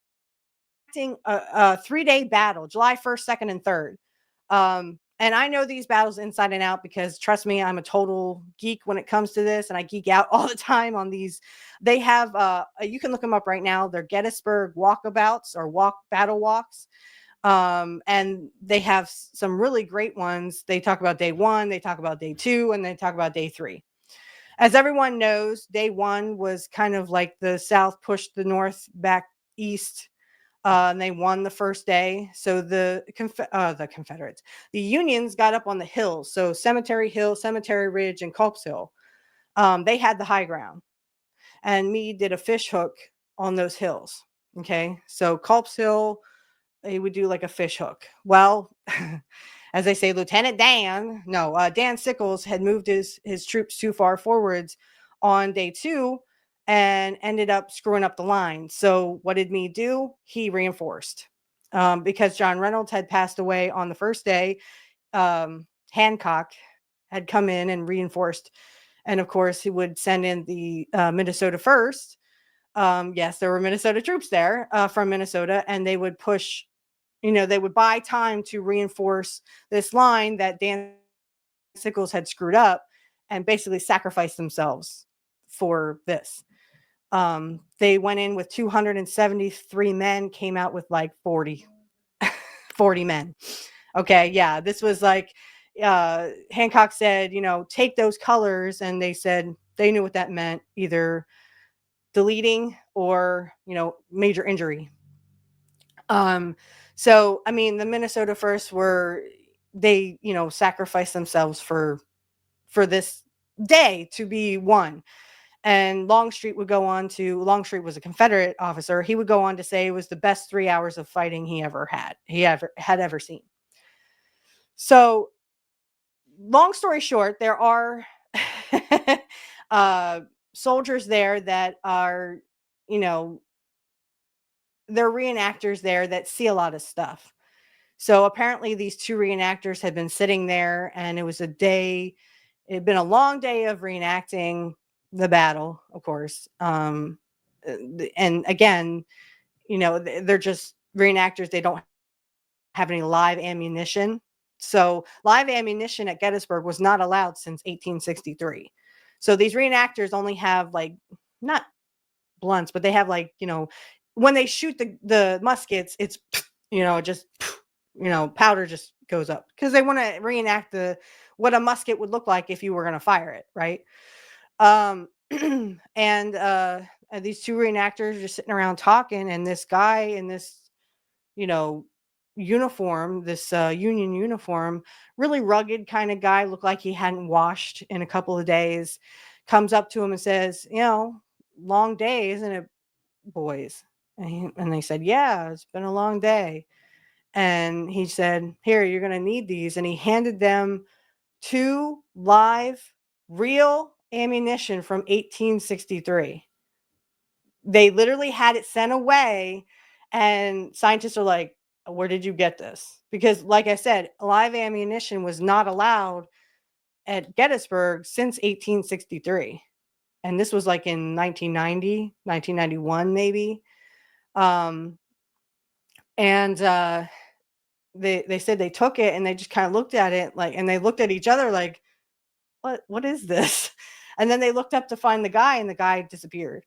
a 3-day battle, July 1st, 2nd, and 3rd. And I know these battles inside and out because, trust me, I'm a total geek when it comes to this, and I geek out all the time on these. They have, you can look them up right now. They're Gettysburg walkabouts or battle walks. And they have some really great ones. They talk about day 1, they talk about day 2, and they talk about day 3. As everyone knows, day 1 was kind of like the South pushed the North back east. And they won the first day. So the Confederates, the Unions got up on the hills. So Cemetery Hill, Cemetery Ridge, and Culp's Hill. They had the high ground, and Meade did a fish hook on those hills. Okay, so Culp's Hill, he would do like a fish hook. Well, as they say, Dan Sickles had moved his troops too far forwards on day 2 and ended up screwing up the line. So what did Meade do? He reinforced. Because John Reynolds had passed away on the first day, Hancock had come in and reinforced. And of course, he would send in the Minnesota 1st. Yes, there were Minnesota troops there from Minnesota, and they would push, they would buy time to reinforce this line that Dan Sickles had screwed up and basically sacrifice themselves for this. They went in with 273 men, came out with like 40 men. Okay, yeah, this was like Hancock said, take those colors, and they said they knew what that meant, either deleting or major injury. So I mean, the Minnesota 1st they sacrificed themselves for this day to be won. And Longstreet was a Confederate officer. He would go on to say it was the best 3 hours of fighting he had ever seen. So long story short, there are soldiers there that are, they're reenactors there that see a lot of stuff. So apparently these 2 reenactors had been sitting there, and it had been a long day of reenacting the battle, of course. And again, they're just reenactors. They don't have any live ammunition. So live ammunition at Gettysburg was not allowed since 1863. So these reenactors only have not blunts, but they have when they shoot the muskets, it's, just, powder just goes up because they want to reenact what a musket would look like if you were going to fire it. Right. And these 2 reenactors are just sitting around talking, and this guy in this, uniform, this Union uniform, really rugged kind of guy, looked like he hadn't washed in a couple of days, comes up to him and says, long day, isn't it, boys? And they said, yeah, it's been a long day. And he said, here, you're going to need these. And he handed them 2 live, real ammunition from 1863. They literally had it sent away, and scientists are like, where did you get this? Because like I said, live ammunition was not allowed at Gettysburg since 1863. And this was like in 1990, 1991, maybe. And they said they took it, and they just kind of looked at it and they looked at each other like, what is this? And then they looked up to find the guy, and the guy disappeared.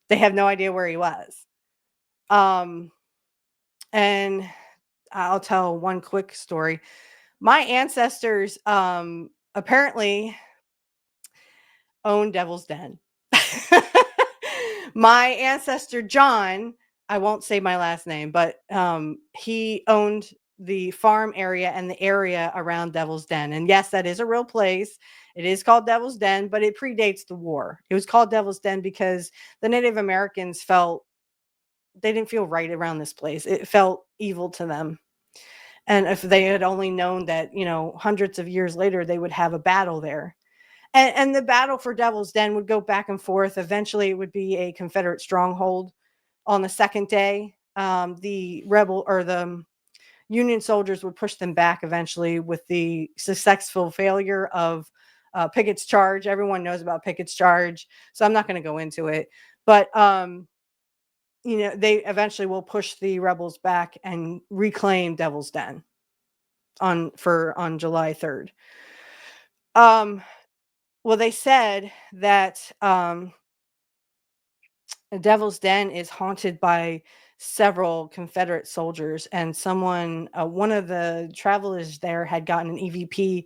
They have no idea where he was. And I'll tell one quick story. My ancestors apparently owned Devil's Den. My ancestor John, I won't say my last name, but he owned the farm area and the area around Devil's Den. And yes, that is a real place. It is called Devil's Den, but it predates the war. It was called Devil's Den because the Native Americans they didn't feel right around this place. It felt evil to them. And if they had only known that, hundreds of years later, they would have a battle there. And the battle for Devil's Den would go back and forth. Eventually, it would be a Confederate stronghold. On the second day, the Union soldiers would push them back eventually with the successful failure of Pickett's charge. Everyone knows about Pickett's charge, so I'm not going to go into it. But they eventually will push the rebels back and reclaim Devil's Den on July 3rd. Well, they said that Devil's Den is haunted by several Confederate soldiers, and one of the travelers there had gotten an EVP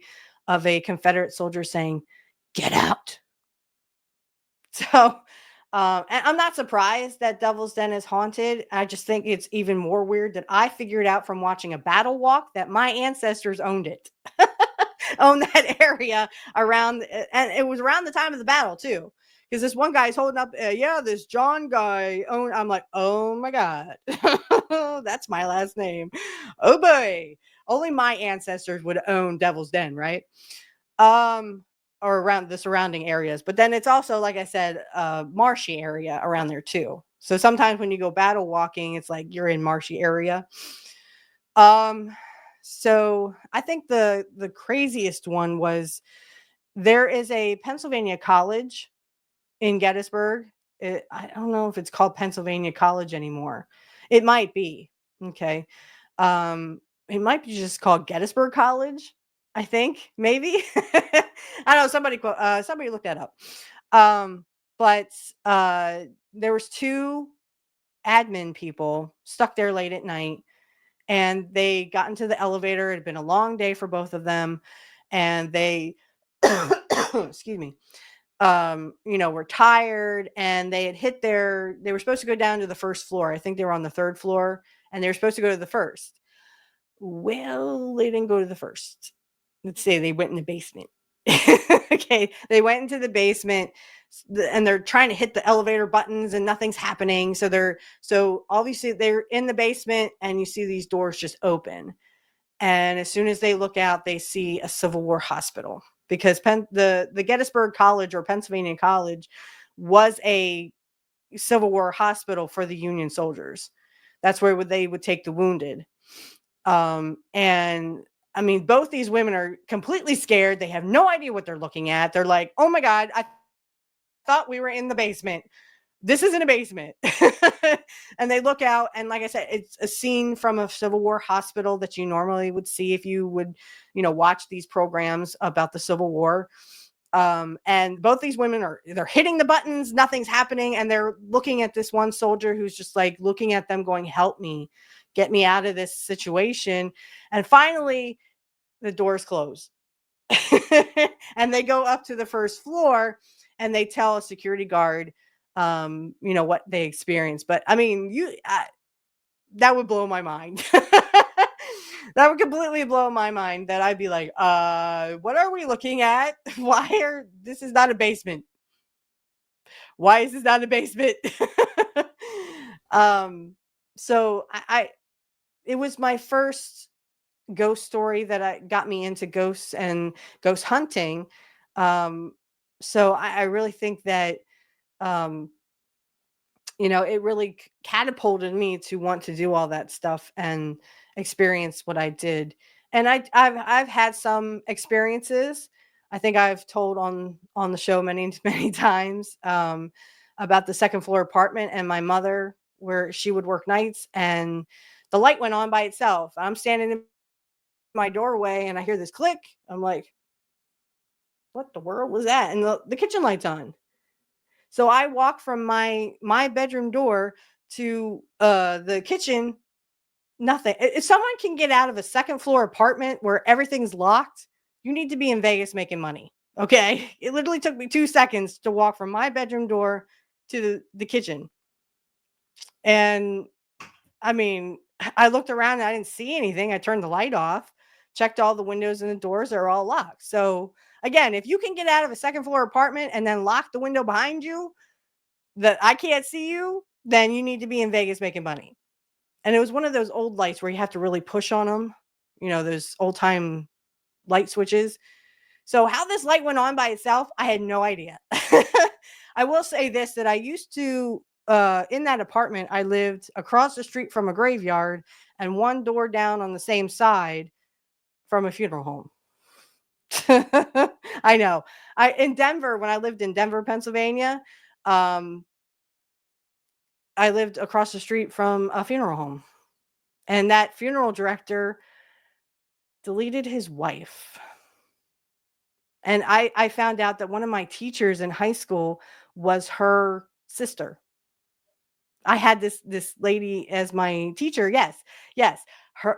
of a Confederate soldier saying, "Get out." So, and I'm not surprised that Devil's Den is haunted. I just think it's even more weird that I figured out from watching a battle walk that my ancestors owned it. own that area around, and it was around the time of the battle too. Because this one guy's holding up, this John guy own. I'm like, oh my god, that's my last name. Oh boy, only my ancestors would own Devil's Den, right? Or around the surrounding areas. But then it's also, like I said, marshy area around there too. So sometimes when you go battle walking, it's like you're in marshy area. So I think the craziest one was, there is a Pennsylvania college in Gettysburg. I don't know if it's called Pennsylvania College anymore. It might be. Okay. It might be just called Gettysburg College, I think, maybe. I don't know. Somebody look that up. But there was 2 admin people stuck there late at night, and they got into the elevator. It had been a long day for both of them, and they excuse me, were tired, and they had they were supposed to go down to the first floor. I think they were on the 3rd floor, and they were supposed to go to the first. Well, they didn't go to the first. Let's say they went in the basement. Okay, they went into the basement, and they're trying to hit the elevator buttons and nothing's happening. So obviously they're in the basement, and you see these doors just open. And as soon as they look out, they see a Civil War hospital, because the Gettysburg College, or Pennsylvania College, was a Civil War hospital for the Union soldiers. That's where they would take the wounded. And I mean, both these women are completely scared. They have no idea what they're looking at. They're like, oh my God, I thought we were in the basement. This isn't a basement. And they look out, and like I said, it's a scene from a Civil War hospital that you normally would see if you would, watch these programs about the Civil War. And both these women they're hitting the buttons, nothing's happening, and they're looking at this one soldier who's just like looking at them going, help me, get me out of this situation. And finally the doors close. And they go up to the first floor, and they tell a security guard what they experienced. But I mean, that would blow my mind. That would completely blow my mind, that I'd be like, what are we looking at? This is not a basement. Why is this not a basement? So it was my first ghost story that got me into ghosts and ghost hunting. So I really think that, it really catapulted me to want to do all that stuff and experience what I did. And I've had some experiences. I think I've told on the show many many times, about the 2nd floor apartment and my mother, where she would work nights, and the light went on by itself. I'm standing in my doorway, and I hear this click. I'm like, what the world was that? And the kitchen light's on. So I walk from my bedroom door to the kitchen. Nothing. If someone can get out of a 2nd floor apartment where everything's locked, you need to be in Vegas making money. Okay. It literally took me 2 seconds to walk from my bedroom door to the kitchen. And I mean, I looked around and I didn't see anything. I turned the light off, checked all the windows and the doors. They're all locked. So again, if you can get out of a 2nd floor apartment and then lock the window behind you that I can't see you, then you need to be in Vegas making money. And it was one of those old lights where you have to really push on them, those old time light switches. So how this light went on by itself, I had no idea. I will say this, that I used to, in that apartment, I lived across the street from a graveyard and one door down on the same side from a funeral home. I know. In Denver, when I lived in Denver, Pennsylvania, I lived across the street from a funeral home, and that funeral director deleted his wife. And I found out that one of my teachers in high school was her sister. I had this lady as my teacher. Yes.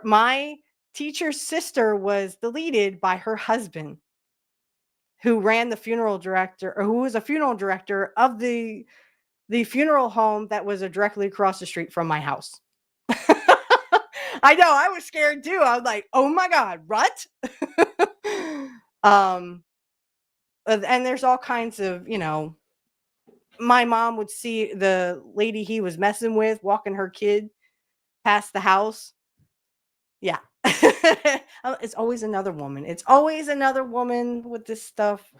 My teacher's sister was deleted by her husband, who ran the funeral director, or who was a funeral director of the funeral home that was directly across the street from my house. I know, I was scared too. I was like, oh my God, what? And there's all kinds of, my mom would see the lady he was messing with walking her kid past the house. Yeah. It's always another woman. It's always another woman with this stuff.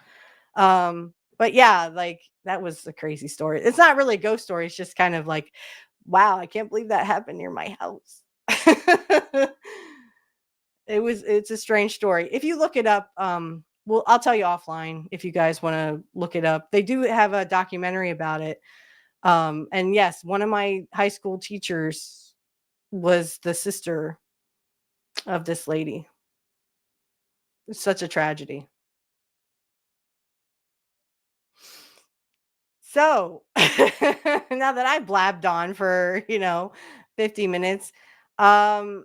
But yeah, like that was a crazy story. It's not really a ghost story. It's just kind of like, wow, I can't believe that happened near my house. It's a strange story. If you look it up, well, I'll tell you offline if you guys want to look it up. They do have a documentary about it. And yes, one of my high school teachers was the sister of this lady. It's such a tragedy. So now that I blabbed on for, 50 minutes, Sonia,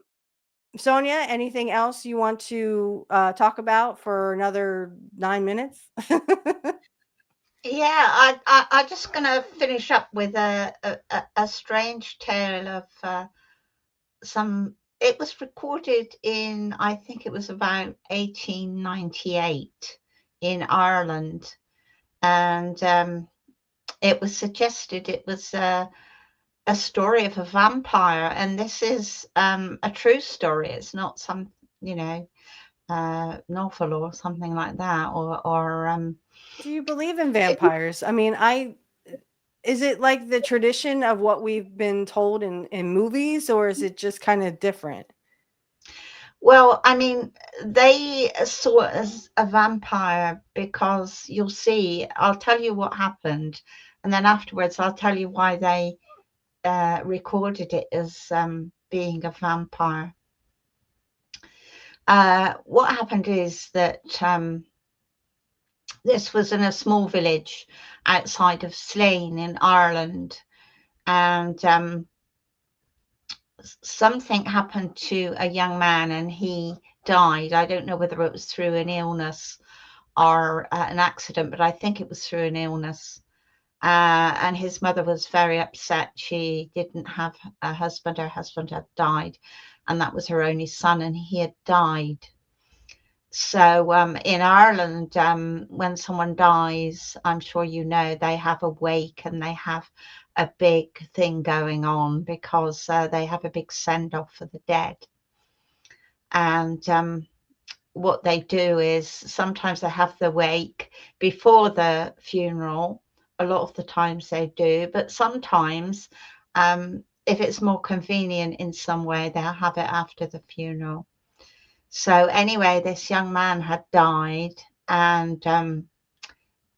anything else you want to talk about for another 9 minutes? Yeah, I'm just going to finish up with a strange tale of some. It was recorded in, I think it was about 1898 in Ireland, and it was suggested it was a story of a vampire, and this is a true story. It's not some, novel or something like that, or Do you believe in vampires? I mean, is it like the tradition of what we've been told in movies, or is it just kind of different? Well, I mean, they saw it as a vampire because you'll see, I'll tell you what happened, and then afterwards I'll tell you why they recorded it as being a vampire. What happened is that this was in a small village outside of Slane in Ireland, and something happened to a young man and he died. I don't know whether it was through an illness or an accident, but I think it was through an illness. And his mother was very upset. She didn't have a husband. Her husband had died, and that was her only son, and he had died. So in Ireland, when someone dies, I'm sure you know, they have a wake and they have a big thing going on because they have a big send off for the dead. And what they do is sometimes they have the wake before the funeral. A lot of the times they do, but sometimes if it's more convenient in some way, they'll have it after the funeral. So anyway, this young man had died, and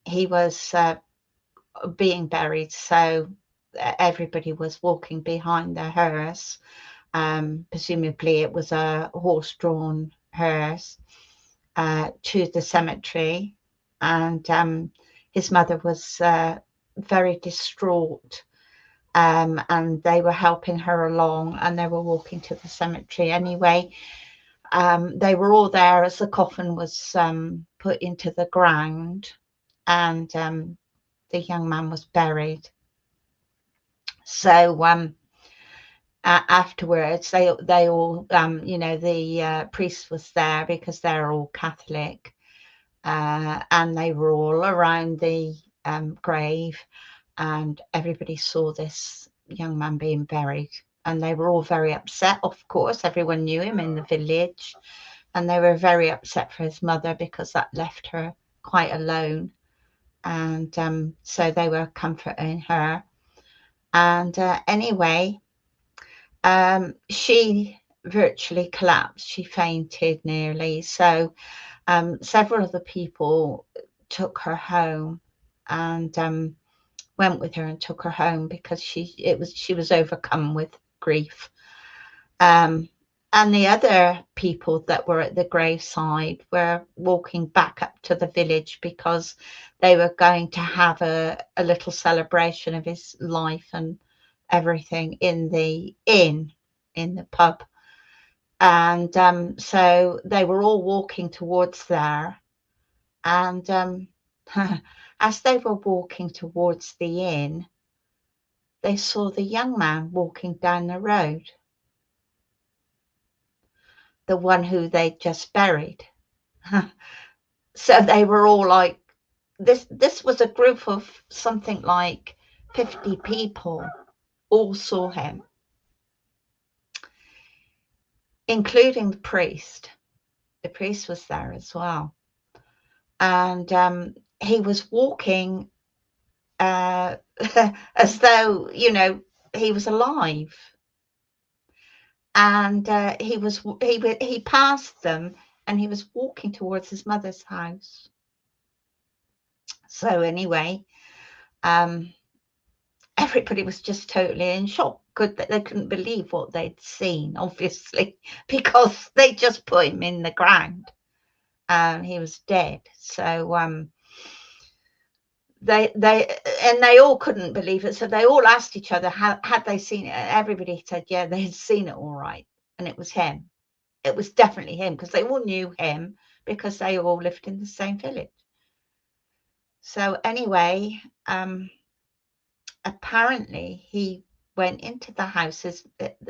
he was being buried. So everybody was walking behind the hearse. Presumably it was a horse-drawn hearse to the cemetery. And his mother was very distraught. And they were helping her along, and they were walking to the cemetery anyway. They were all there as the coffin was put into the ground, and the young man was buried. So afterwards, they all, the priest was there because they're all Catholic, and they were all around the grave, and everybody saw this young man being buried. And they were all very upset, of course. Everyone knew him in the village. And they were very upset for his mother because that left her quite alone. And so they were comforting her. And anyway, she virtually collapsed. She fainted nearly. So several of the people took her home and went with her and took her home because she was overcome with grief. And the other people that were at the graveside were walking back up to the village because they were going to have a little celebration of his life and everything in the inn, in the pub. And so they were all walking towards there. And as they were walking towards the inn, they saw the young man walking down the road, the one who they'd just buried. So they were all like, this was a group of something like 50 people all saw him, including the priest. The priest was there as well. And he was walking as though, you know, he was alive. And he passed them, and he was walking towards his mother's house. So anyway, everybody was just totally in shock. They couldn't believe what they'd seen, obviously, because they just put him in the ground. He was dead. So they all couldn't believe it. So they all asked each other, had they seen it? Everybody said, yeah, they had seen it all right. And it was him. It was definitely him, because they all knew him, because they all lived in the same village. So anyway, apparently he went into the house.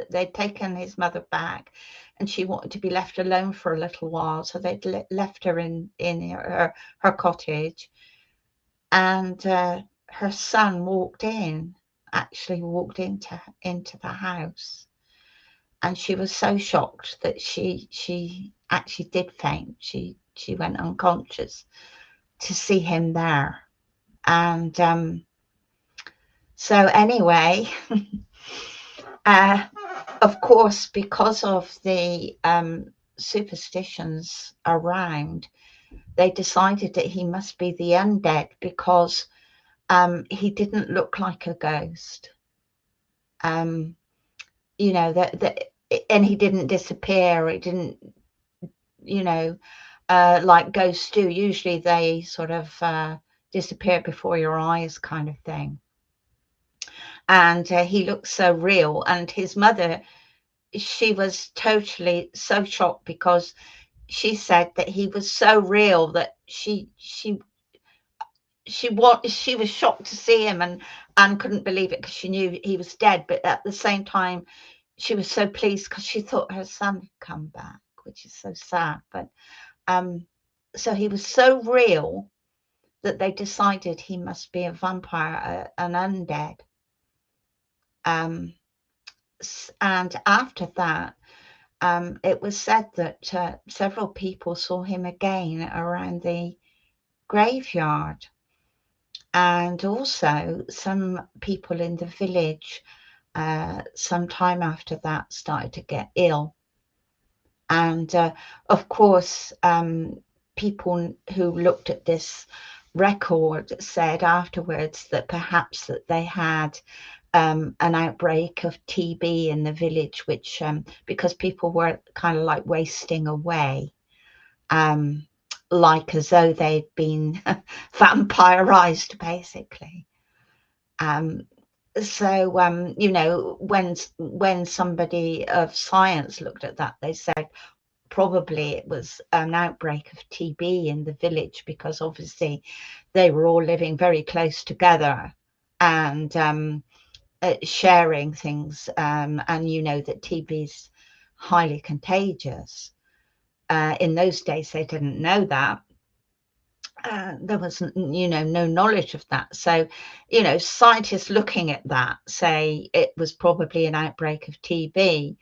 They'd taken his mother back, and she wanted to be left alone for a little while. So they'd left her in her cottage, and her son actually walked into the house. And she was so shocked that she actually did faint. She went unconscious to see him there. And so anyway, of course, because of the superstitions around, they decided that he must be the undead, because he didn't look like a ghost. You know, and he didn't disappear. It didn't, you know, like ghosts do. Usually they sort of disappear before your eyes, kind of thing. And he looked so real. And his mother, she was totally so shocked, because she said that he was so real that she was shocked to see him, and couldn't believe it, because she knew he was dead. But at the same time, she was so pleased, because she thought her son had come back, which is so sad. But so he was so real that they decided he must be a vampire, an undead. And after that, it was said that several people saw him again around the graveyard. And also some people in the village, some time after that, started to get ill. And of course, people who looked at this record said afterwards that perhaps that they had an outbreak of TB in the village, which because people were kind of like wasting away, like as though they'd been vampirized, basically. So you know, when somebody of science looked at that, they said probably it was an outbreak of TB in the village, because obviously they were all living very close together and sharing things, and you know that TB is highly contagious. In those days they didn't know that. There was, you know, no knowledge of that. So, you know, scientists looking at that say it was probably an outbreak of TB.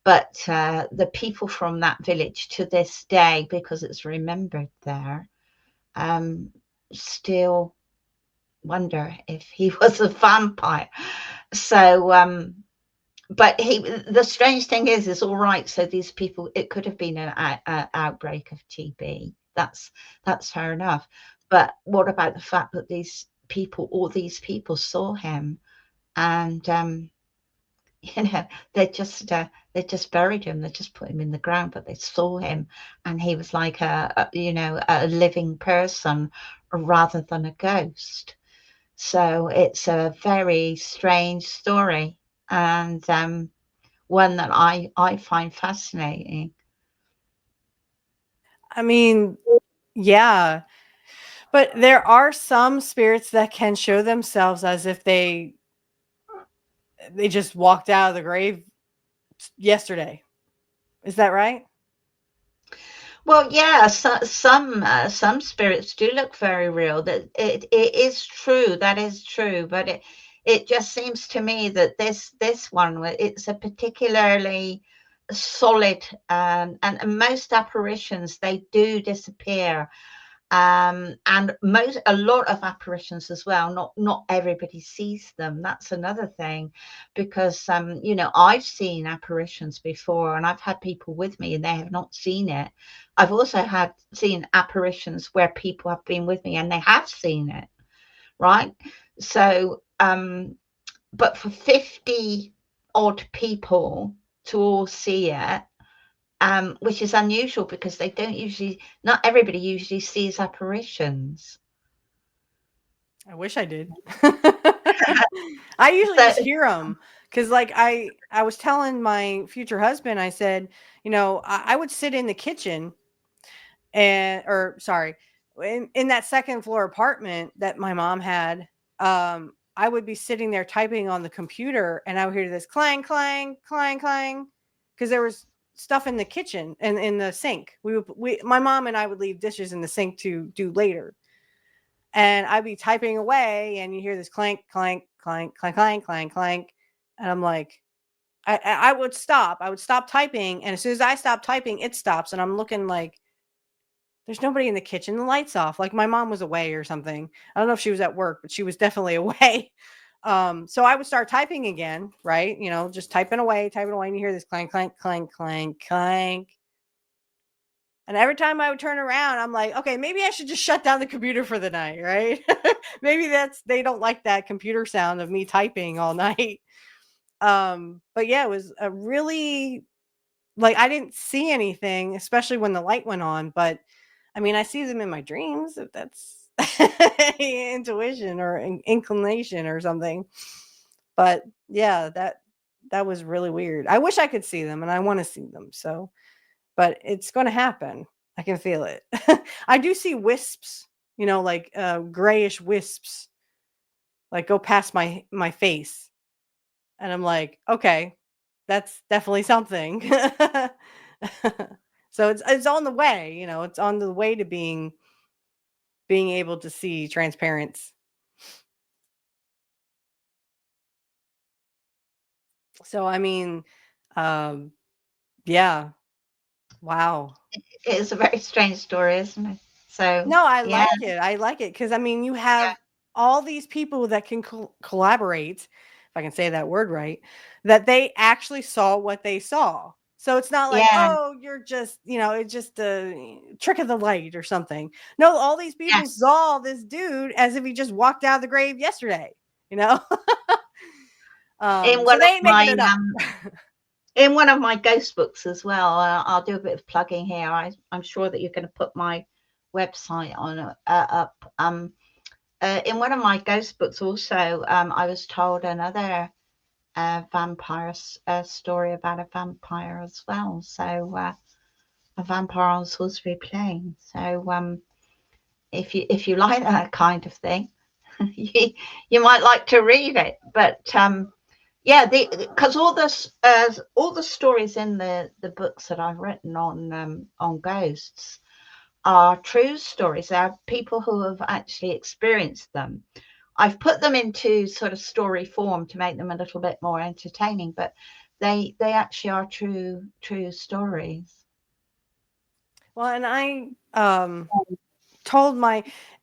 But the people from that village to this day, because it's remembered there, still wonder if he was a vampire. So, but the strange thing is all right. So these people, it could have been an outbreak of TB. That's fair enough. But what about the fact that all these people saw him, and you know, they just buried him. They just put him in the ground, but they saw him, and he was like you know, a living person rather than a ghost. So it's a very strange story, and one that I find fascinating. I mean, yeah, but there are some spirits that can show themselves as if they just walked out of the grave yesterday. Is that right? Well, yeah, some spirits do look very real. That it is true. That is true. But it just seems to me that this one, it's a particularly solid, and most apparitions, they do disappear, and a lot of apparitions as well, not everybody sees them. That's another thing, because I've seen apparitions before, and I've had people with me and they have not seen it. I've also had seen apparitions where people have been with me and they have seen it, right? So but for 50 odd people to all see it, which is unusual, because not everybody usually sees apparitions. I wish I did. I usually So just hear them because, like, I was telling my future husband, I said, I would sit in the kitchen or sorry, in that second floor apartment that my mom had. I would be sitting there typing on the computer, and I would hear this clang, clang, clang, clang, because there was stuff in the kitchen and in the sink. My mom and I would leave dishes in the sink to do later, and I'd be typing away, and you hear this clank, clank, clank, clank, clank, clank, clank, and I'm like, I would stop. I would stop typing, and as soon as I stop typing, it stops, and I'm looking like there's nobody in the kitchen. The light's off. Like my mom was away or something. I don't know if she was at work, but she was definitely away. So I would start typing again, right? Just typing away, and you hear this clank, clank, clank, clank, clank. And every time I would turn around, I'm like, okay, maybe I should just shut down the computer for the night, right? Maybe they don't like that computer sound of me typing all night. But yeah, it was a really, like, I didn't see anything, especially when the light went on, but I mean, I see them in my dreams, if that's intuition or inclination or something. But yeah, that was really weird. I wish I could see them, and I want to see them. So, but it's going to happen. I can feel it. I do see wisps, like grayish wisps, like go past my face, and I'm like, okay, that's definitely something. So it's on the way, it's on the way to being able to see transparents. So I mean, um, yeah, wow. it is a very strange story, isn't it? So No, I yeah, like it. I like it because I mean, you yeah, have all these people that can collaborate, if I can say that word right, that they actually saw what they saw. So it's not like, yeah, oh, you're just, it's just a trick of the light or something. No, all these people yes. saw this dude as if he just walked out of the grave yesterday, you know? In So one they of ain't making my it up. in one of my ghost books as well, I'll do a bit of plugging here. I'm sure that you're going to put my website on up. In one of my ghost books, also, I was told another vampire story about a vampire as well. So a vampire on Salisbury Plain. So if you like that kind of thing, you might like to read it. But yeah, because all the stories in the books that I've written on ghosts are true stories. They are people who have actually experienced them. I've put them into sort of story form to make them a little bit more entertaining, but they actually are true stories. Well, and I told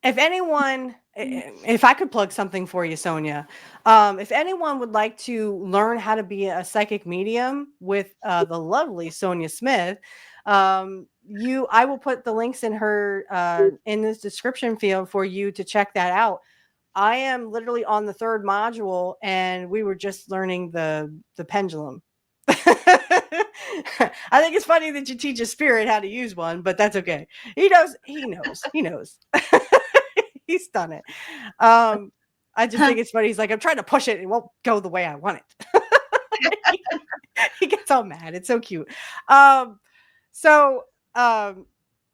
if anyone, if I could plug something for you, Sonia, if anyone would like to learn how to be a psychic medium with the lovely Sonia Smith, I will put the links in her in this description field for you to check that out. I am literally on the third module, and we were just learning the pendulum. I think it's funny that you teach a spirit how to use one, but that's okay. He knows. He knows. He knows. He's done it. I just think it's funny. He's like, I'm trying to push it. It won't go the way I want it. He gets all mad. It's so cute. So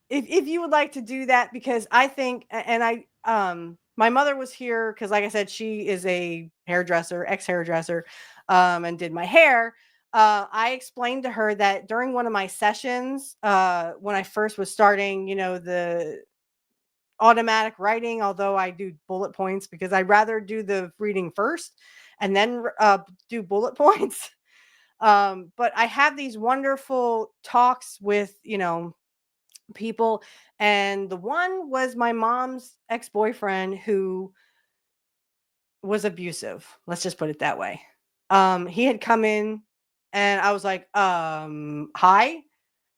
if you would like to do that, because I think, and my mother was here because, like I said, she is a hairdresser, ex hairdresser, and did my hair. I explained to her that during one of my sessions, when I first was starting, the automatic writing, although I do bullet points because I'd rather do the reading first and then do bullet points. But I have these wonderful talks with, people. And the one was my mom's ex-boyfriend who was abusive. Let's just put it that way. He had come in and I was like, hi,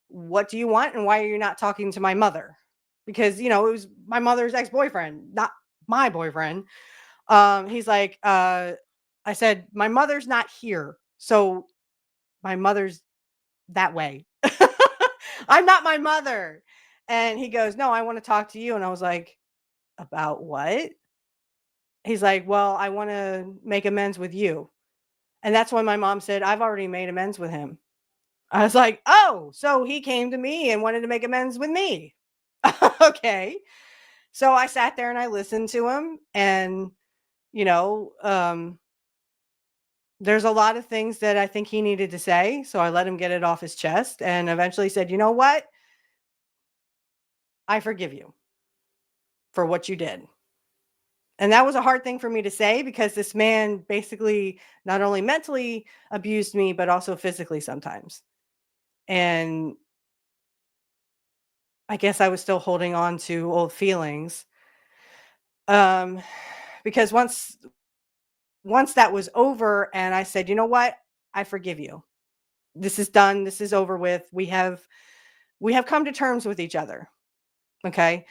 what do you want? And why are you not talking to my mother? Because, it was my mother's ex-boyfriend, not my boyfriend. He's like, I said, my mother's not here. So my mother's that way. I'm not my mother. And he goes, no, I want to talk to you. And I was like, about what? He's like, well, I want to make amends with you. And that's when my mom said, I've already made amends with him. I was like, oh, so he came to me and wanted to make amends with me. Okay. So I sat there and I listened to him. And, there's a lot of things that I think he needed to say. So I let him get it off his chest and eventually said, you know what? I forgive you for what you did. And that was a hard thing for me to say because this man basically not only mentally abused me, but also physically sometimes. And I guess I was still holding on to old feelings. Because once that was over and I said, you know what? I forgive you. This is done. This is over with. We have come to terms with each other. Okay.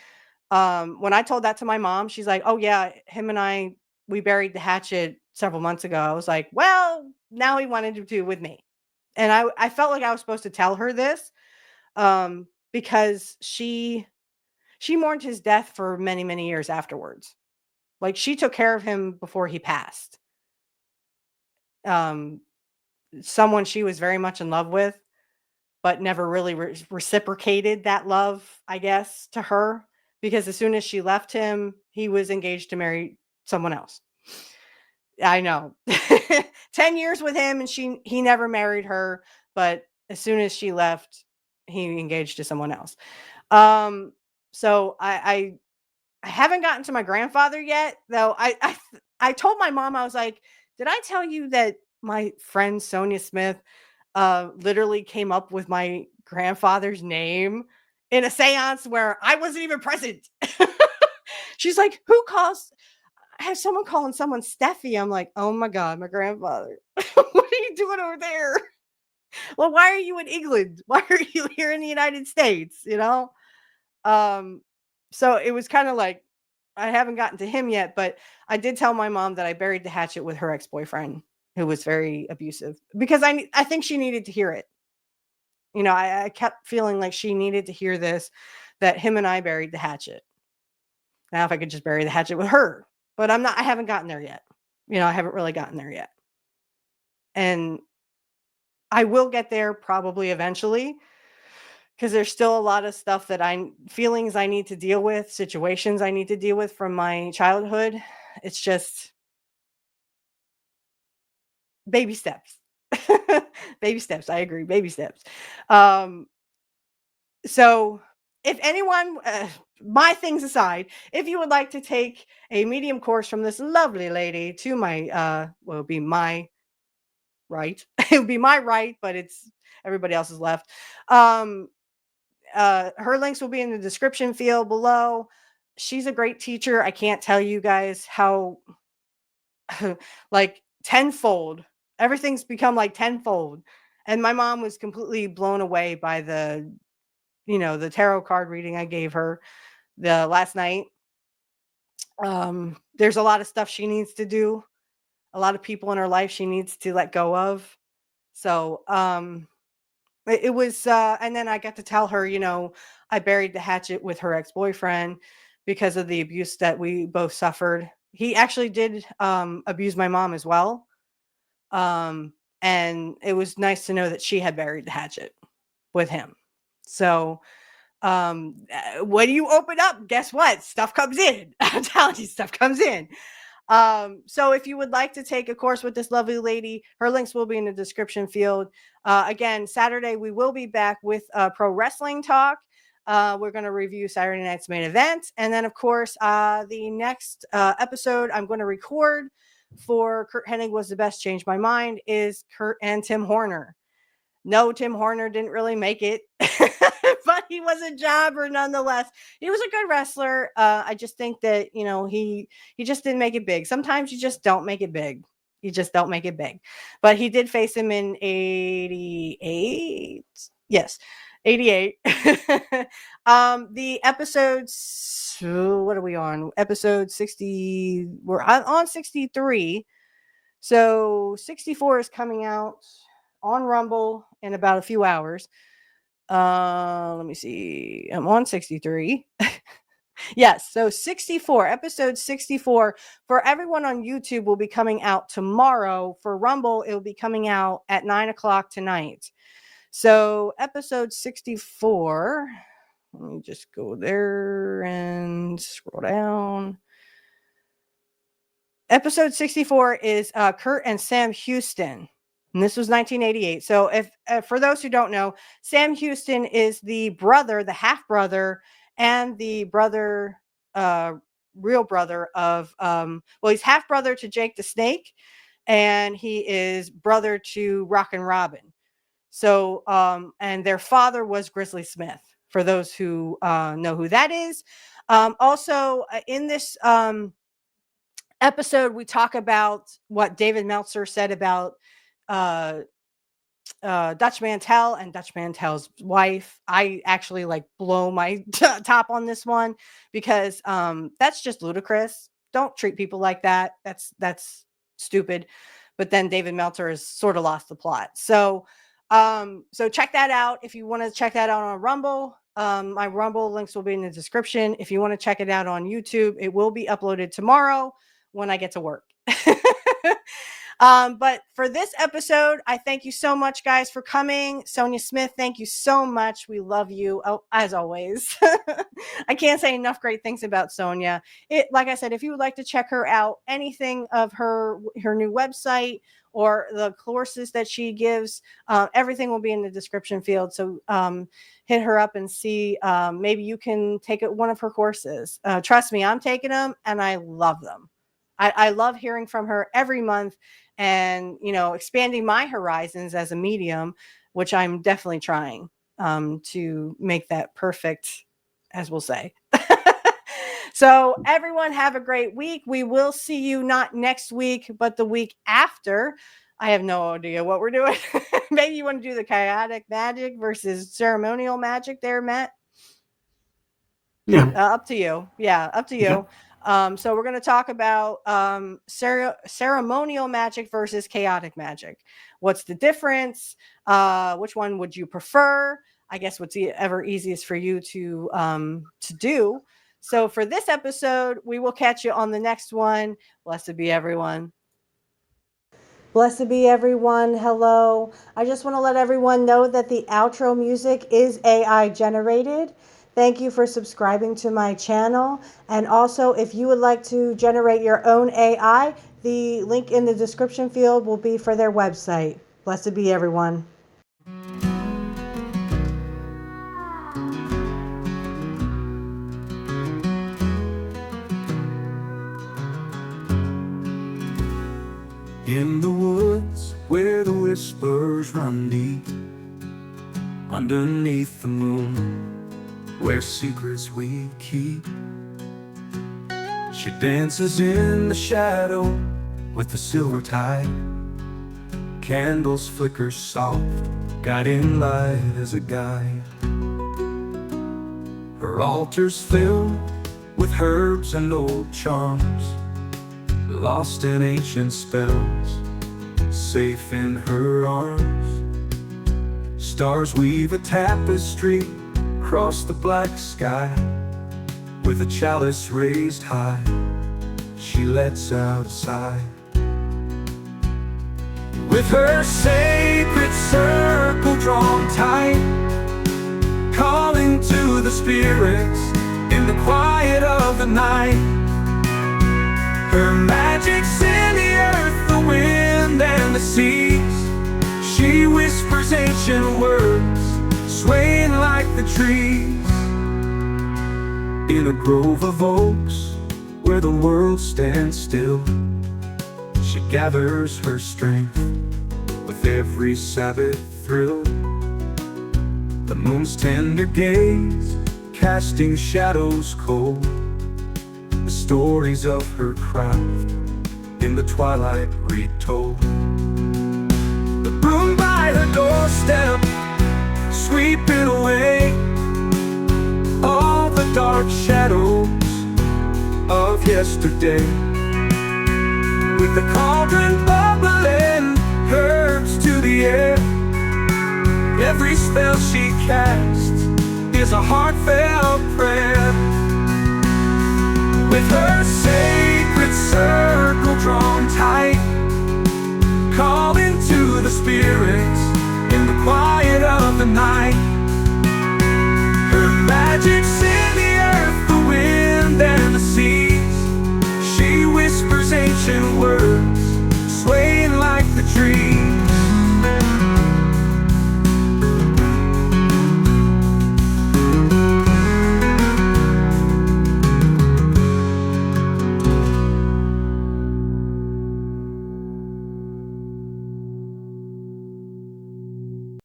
When I told that to my mom, she's like, oh yeah, him and I, we buried the hatchet several months ago. I was like, well, now he wanted to do with me. And I felt like I was supposed to tell her this, because she mourned his death for many, many years afterwards. Like she took care of him before he passed. Someone she was very much in love with, but never really reciprocated that love, I guess, to her. Because as soon as she left him, he was engaged to marry someone else. I know. 10 years with him and he never married her, but as soon as she left, he engaged to someone else. So I haven't gotten to my grandfather yet, though. I told my mom, I was like, did I tell you that my friend Sonia Smith literally came up with my grandfather's name in a seance where I wasn't even present? She's like, I have someone calling someone Steffi. I'm like, oh my God, my grandfather. What are you doing over there? Well, why are you in England? Why are you here in the United States? So it was kind of like, I haven't gotten to him yet, but I did tell my mom that I buried the hatchet with her ex-boyfriend who was very abusive because I think she needed to hear it. I kept feeling like she needed to hear this, that him and I buried the hatchet. Now, if I could just bury the hatchet with her, but I haven't gotten there yet. I haven't really gotten there yet. And I will get there probably eventually because there's still a lot of stuff feelings I need to deal with, situations I need to deal with from my childhood. It's just baby steps. Baby steps. I agree. Baby steps. So if anyone, my things aside, if you would like to take a medium course from this lovely lady to my, well, it'd be my right. It would be my right, but it's everybody else's left. Her links will be in the description field below. She's a great teacher. I can't tell you guys how like tenfold. Everything's become like tenfold. And my mom was completely blown away by the tarot card reading I gave her the last night. There's a lot of stuff she needs to do. A lot of people in her life she needs to let go of. So, it was, and then I got to tell her, I buried the hatchet with her ex-boyfriend because of the abuse that we both suffered. He actually did abuse my mom as well. And it was nice to know that she had buried the hatchet with him. So, when you open up, guess what? Stuff comes in. I'm telling you, stuff comes in. So if you would like to take a course with this lovely lady, her links will be in the description field. Again, Saturday, we will be back with pro wrestling talk. We're going to review Saturday night's main event. And then, of course, the next episode I'm going to record for Kurt Hennig Was the Best, Changed My Mind, is Kurt and Tim Horner. No, Tim Horner didn't really make it, but he was a jobber nonetheless. He was a good wrestler. I just think that, you know, he just didn't make it big. Sometimes you just don't make it big. You just don't make it big. But he did face him in 88. Yes, 88. The episodes, what are we on? Episode 60. We're on 63. So 64 is coming out on Rumble in about a few hours. Let me see. I'm on 63. Yes, so 64, episode 64 for everyone on YouTube will be coming out tomorrow. For Rumble, it will be coming out at 9:00 tonight. So episode 64, let me just go there and scroll down. Episode 64 is Kurt and Sam Houston. And this was 1988. So if for those who don't know, Sam Houston is the brother, the half brother, and the brother, real brother of, well, he's half brother to Jake the Snake, and he is brother to Rockin' Robin. So, and their father was Grizzly Smith, for those who know who that is. Also, in this episode, we talk about what David Meltzer said about Dutch Mantel and Dutch Mantel's wife. I actually like blow my top on this one because that's just ludicrous. Don't treat people like that. That's stupid. But then David Meltzer has sort of lost the plot. So check that out. If you want to check that out on Rumble, my Rumble links will be in the description. If you want to check it out on YouTube, it will be uploaded tomorrow when I get to work. But for this episode, I thank you so much, guys, for coming. Sonia Smith, thank you so much. We love you, as always. I can't say enough great things about Sonia. Like I said, if you would like to check her out, anything of her new website or the courses that she gives, everything will be in the description field. So hit her up and see. Maybe you can take one of her courses. Trust me, I'm taking them, and I love them. I love hearing from her every month and, you know, expanding my horizons as a medium, which I'm definitely trying to make that perfect, as we'll say. So everyone have a great week. We will see you not next week, but the week after. I have no idea what we're doing. Maybe you want to do the chaotic magic versus ceremonial magic there, Matt? Yeah. Up to you. Yeah, up to you. Yeah. So we're going to talk about ceremonial magic versus chaotic magic. What's the difference? Which one would you prefer? I guess what's ever easiest for you to do. So for this episode, we will catch you on the next one. Blessed be everyone. Blessed be everyone. Hello. I just want to let everyone know that the outro music is AI generated. Thank you for subscribing to my channel. And also, if you would like to generate your own AI, the link in the description field will be for their website. Blessed be everyone. In the woods where the whispers run deep, underneath the moon, where secrets we keep, she dances in the shadow with the silver tide. Candles flicker soft, guiding light as a guide. Her altar's filled with herbs and old charms, lost in ancient spells, safe in her arms. Stars weave a tapestry across the black sky. With a chalice raised high, she lets out a sigh. With her sacred circle drawn tight, calling to the spirits in the quiet of the night. Her magic's in the earth, the wind, and the seas. She whispers ancient words, swaying like the trees. In a grove of oaks, where the world stands still, she gathers her strength with every Sabbath thrill. The moon's tender gaze, casting shadows cold, the stories of her craft in the twilight retold. The broom by her doorstep, sweeping away all the dark shadows of yesterday. With the cauldron bubbling, herbs to the air, every spell she casts is a heartfelt prayer. With her sacred circle drawn tight, calling to the spirits in the quiet of the night.